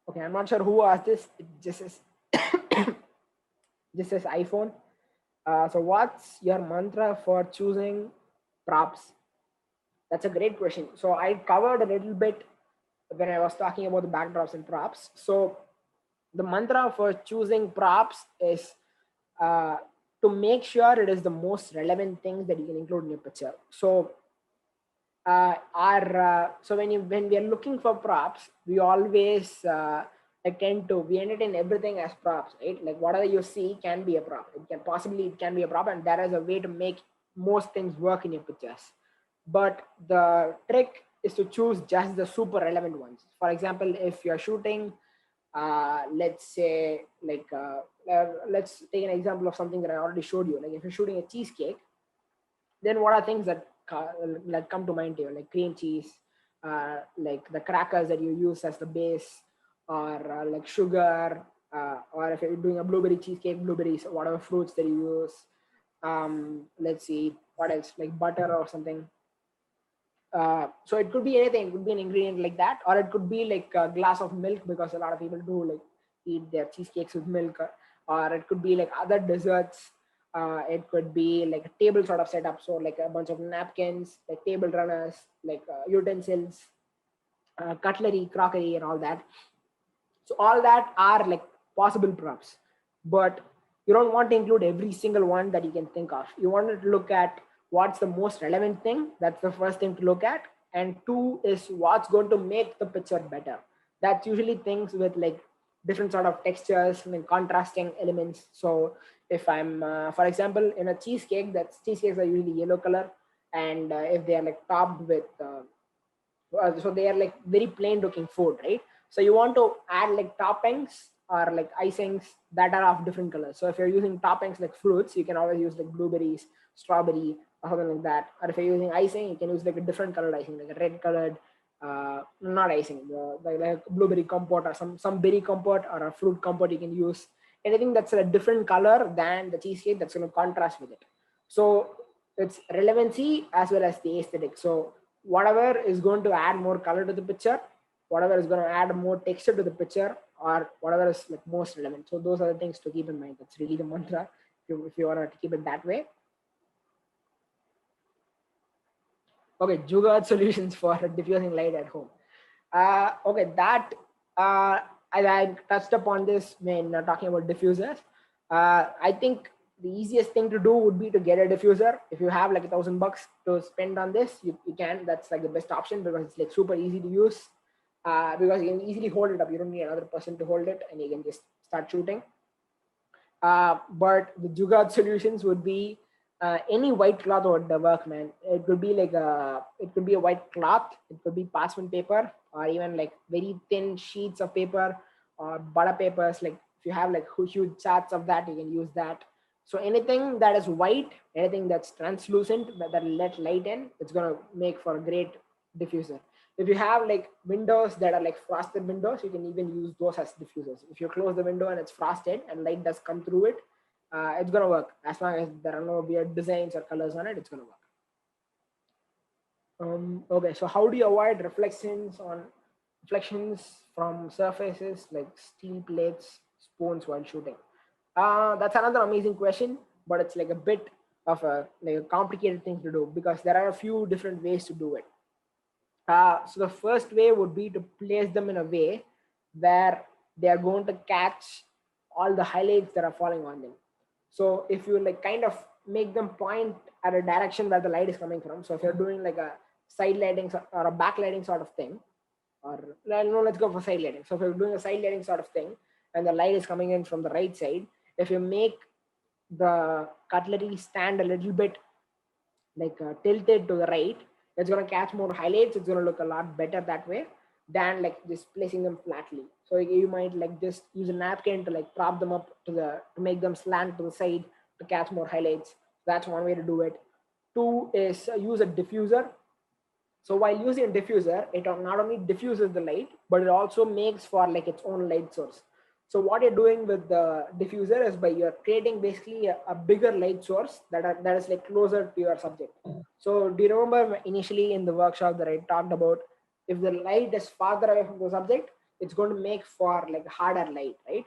Okay, I'm not sure who asked this. It just says, just says iPhone. So what's your mantra for choosing props? That's a great question. So I covered a little bit when I was talking about the backdrops and props. So the mantra for choosing props is to make sure it is the most relevant things that you can include in your picture. So so when we are looking for props, we always we entertain everything as props, right? Like whatever you see can be a prop. It can be a prop, and there is a way to make most things work in your pictures. But the trick is to choose just the super relevant ones. For example, if you're shooting, let's say let's take an example of something that I already showed you. Like if you're shooting a cheesecake, then what are things that come to mind to you, like cream cheese, like the crackers that you use as the base, or like sugar, or if you're doing a blueberry cheesecake, blueberries, whatever fruits that you use. Let's see what else, like butter or something. So it could be anything. It could be an ingredient like that, or it could be like a glass of milk, because a lot of people do like eat their cheesecakes with milk, or it could be like other desserts. It could be like a table sort of setup, so like a bunch of napkins, like table runners, like utensils, cutlery, crockery, and all that. So all that are like possible props, but you don't want to include every single one that you can think of. You want to look at what's the most relevant thing. That's the first thing to look at. And two is what's going to make the picture better. That's usually things with like different sort of textures and contrasting elements. So if I'm, for example, in a cheesecake, that cheesecakes are usually yellow color, and if they are like topped with so they are like very plain looking food, right? So you want to add like toppings or like icings that are of different colors. So if you're using toppings like fruits, you can always use like blueberries, strawberry, or something like that. Or if you're using icing, you can use like a different colored icing, like a red colored, not icing, like blueberry compote, or some berry compote, or a fruit compote. You can use anything that's a different color than the cheesecake, that's going to contrast with it. So it's relevancy as well as the aesthetic. So whatever is going to add more color to the picture, whatever is going to add more texture to the picture, or whatever is like most relevant. So those are the things to keep in mind. That's really the mantra, if you want to keep it that way. Okay, Jugaad solutions for diffusing light at home. Okay, that I touched upon this when talking about diffusers. I think the easiest thing to do would be to get a diffuser. If you have like $1,000 to spend on this, you can. That's like the best option, because it's like super easy to use. Because you can easily hold it up. You don't need another person to hold it, and you can just start shooting. But the Jugaad solutions would be any white cloth would work, man. It could be like it could be a white cloth. It could be parchment paper, or even like very thin sheets of paper, or butter papers. Like if you have like huge charts of that, you can use that. So anything that is white, anything that's translucent, that let light in, it's gonna make for a great diffuser. If you have like windows that are like frosted windows, you can even use those as diffusers. If you close the window and it's frosted and light does come through it, it's gonna work. As long as there are no weird designs or colors on it, it's gonna work. Okay, so how do you avoid reflections from surfaces like steel plates, spoons while shooting? That's another amazing question, but it's like a bit of a complicated thing to do, because there are a few different ways to do it. So the first way would be to place them in a way where they are going to catch all the highlights that are falling on them. So if you like kind of make them point at a direction where the light is coming from. So if you're doing like a side lighting or a backlighting sort of thing, or no, let's go for side lighting. So if you're doing a side lighting sort of thing and the light is coming in from the right side, if you make the cutlery stand a little bit like tilted to the right, it's going to catch more highlights. It's going to look a lot better that way than like just placing them flatly. So you might like just use a napkin to like prop them up to make them slant to the side to catch more highlights. That's one way to do it. Two is use a diffuser. So while using a diffuser, it not only diffuses the light, but it also makes for like its own light source. So what you're doing with the diffuser is by you're creating basically a bigger light source that is like closer to your subject. So do you remember initially in the workshop that I talked about, if the light is farther away from the subject, it's going to make for like harder light, right?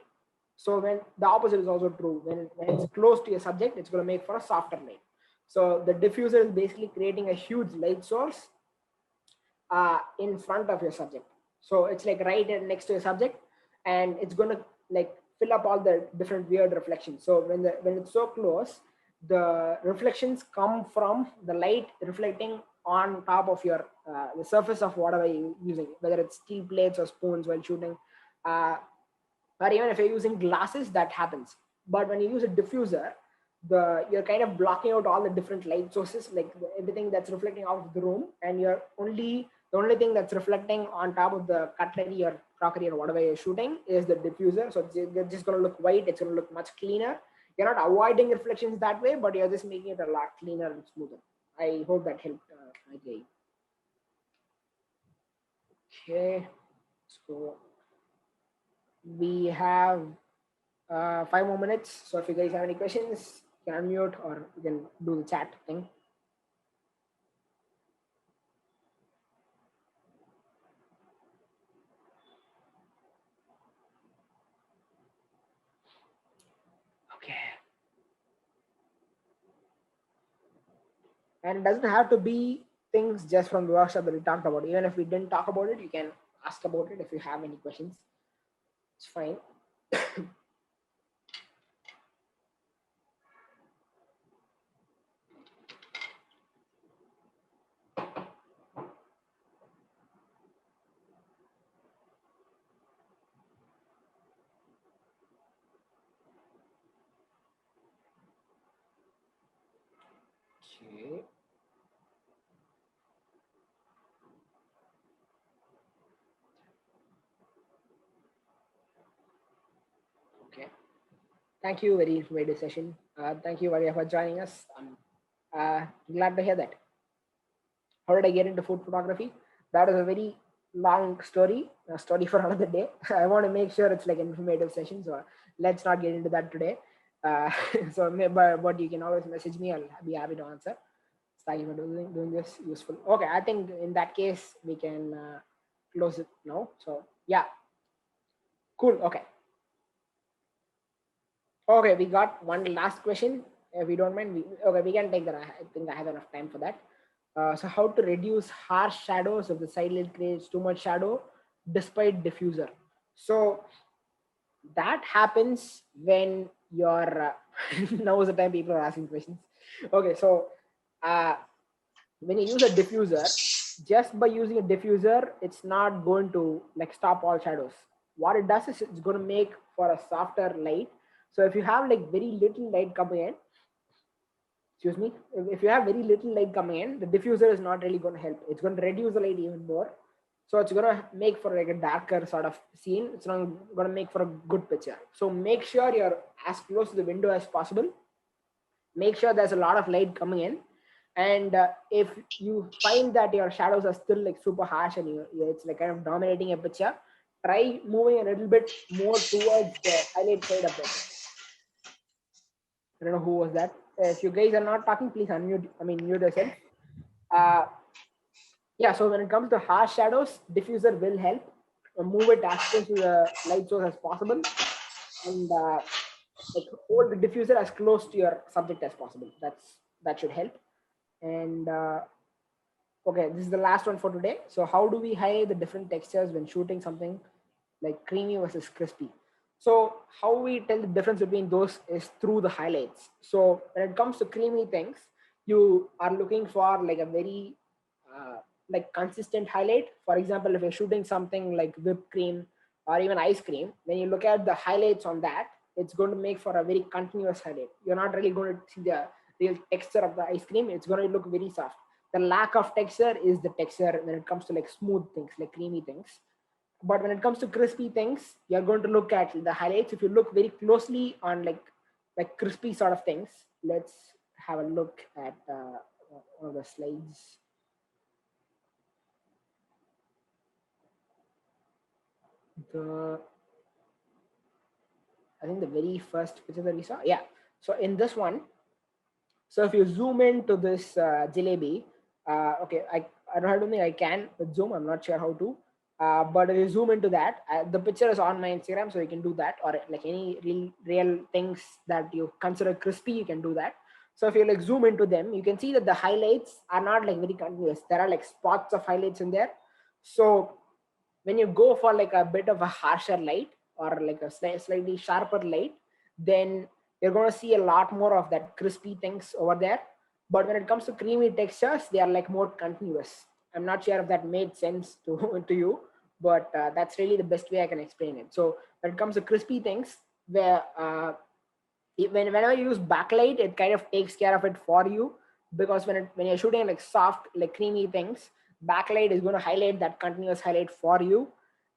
So when the opposite is also true, when it's close to your subject, it's going to make for a softer light. So the diffuser is basically creating a huge light source in front of your subject. So it's like right next to your subject, and it's going to like fill up all the different weird reflections. So when it's so close, the reflections come from the light reflecting on top of your the surface of whatever you're using, whether it's steel plates or spoons while shooting, uh, or even if you're using glasses, that happens. But when you use a diffuser, you're kind of blocking out all the different light sources, like everything that's reflecting out of the room, and the only thing that's reflecting on top of the cutlery or crockery or whatever you're shooting is the diffuser. So they're just going to look white. It's going to look much cleaner. You're not avoiding reflections that way, but you're just making it a lot cleaner and smoother. I hope that helped, Ajay. Okay, so we have 5 more minutes. So if you guys have any questions, you can unmute or you can do the chat thing. Okay. And it doesn't have to be things just from the workshop that we talked about. Even if we didn't talk about it, you can ask about it if you have any questions. It's fine. Okay. Okay. Thank you very informative session. Thank you, Varia, for joining us. I'm glad to hear that. How did I get into food photography? That is a very long story, a story for another day. I want to make sure it's like an informative session, so let's not get into that today. But you can always message me. I'll be happy to answer. Thank you for doing this useful. Okay, I think in that case we can close it now. So yeah, cool. Okay. Okay, we got one last question. If we don't mind, we can take that. I think I have enough time for that. So how to reduce harsh shadows if the side lid creates too much shadow despite diffuser? So that happens when you're now is the time people are asking questions. Okay, so uh, when you use a diffuser, just by using a diffuser, it's not going to like stop all shadows. What it does is it's going to make for a softer light. So if you have like very little light coming in, excuse me, if you have very little light coming in, the diffuser is not really going to help. It's going to reduce the light even more. So it's going to make for like a darker sort of scene. It's not going to make for a good picture. So make sure you're as close to the window as possible. Make sure there's a lot of light coming in. And if you find that your shadows are still like super harsh and it's like kind of dominating a picture, try moving a little bit more towards the highlight side of it. I don't know who was that. If you guys are not talking, please unmute. I mean, mute yourself. Uh, yeah. So when it comes to harsh shadows, diffuser will help. Move it as close to the light source as possible, and like hold the diffuser as close to your subject as possible. That should help. And okay, this is the last one for today. So how do we highlight the different textures when shooting something like creamy versus crispy? So how we tell the difference between those is through the highlights. So when it comes to creamy things, you are looking for like a very like consistent highlight. For example, if you're shooting something like whipped cream or even ice cream, when you look at the highlights on that, it's going to make for a very continuous highlight. You're not really going to see the real texture of the ice cream. It's going to look very soft. The lack of texture is the texture when it comes to like smooth things, like creamy things. But when it comes to crispy things, you're going to look at the highlights. If you look very closely on like crispy sort of things, let's have a look at one of the slides. I think the very first picture that we saw, yeah. So in this one, so if you zoom into this jalebi, okay, I don't think I can with zoom. I'm not sure how to. But if you zoom into that, the picture is on my Instagram, so you can do that, or like any real things that you consider crispy, you can do that. So if you like zoom into them, you can see that the highlights are not like very continuous. There are like spots of highlights in there. So when you go for like a bit of a harsher light or like a slightly sharper light, then you're going to see a lot more of that crispy things over there. But when it comes to creamy textures, they are like more continuous. I'm not sure if that made sense to to you, but that's really the best way I can explain it. So when it comes to crispy things, where whenever you use backlight, it kind of takes care of it for you, because when you're shooting like soft, like creamy things, backlight is going to highlight that continuous highlight for you.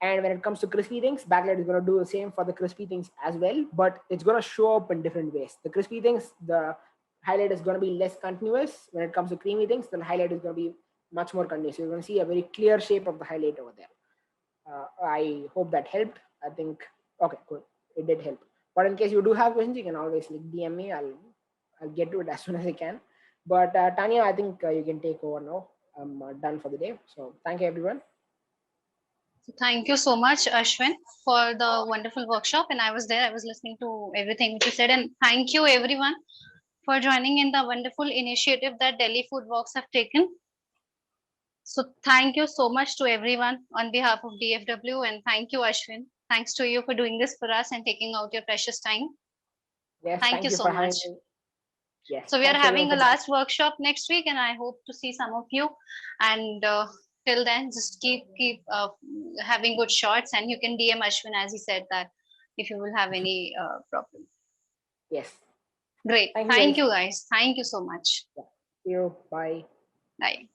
And when it comes to crispy things, backlight is going to do the same for the crispy things as well, but it's going to show up in different ways. The crispy things, the highlight is going to be less continuous. When it comes to creamy things, the highlight is going to be much more continuous. You're going to see a very clear shape of the highlight over there. I hope that helped. I think, okay, good. It did help. But in case you do have questions, you can always like DM me. I'll get to it as soon as I can. But Tanya, I think you can take over now. I'm done for the day. So thank you, everyone. Thank you so much, Ashwin, for the wonderful workshop. And I was there, I was listening to everything which you said. And thank you, everyone, for joining in the wonderful initiative that Delhi Food Walks have taken. So, thank you so much to everyone on behalf of DFW. And thank you, Ashwin. Thanks to you for doing this for us and taking out your precious time. Yes, Thank thank you you so for having much. me. Yes, So, we are thanks everyone having a for joining. last workshop next week, and I hope to see some of you. And till then, just keep having good shots, and you can DM Ashwin as he said that if you will have any problem. Yes. Great. Thank you Thank guys. you, guys. Thank you so much. Yeah. See you. Bye. Bye.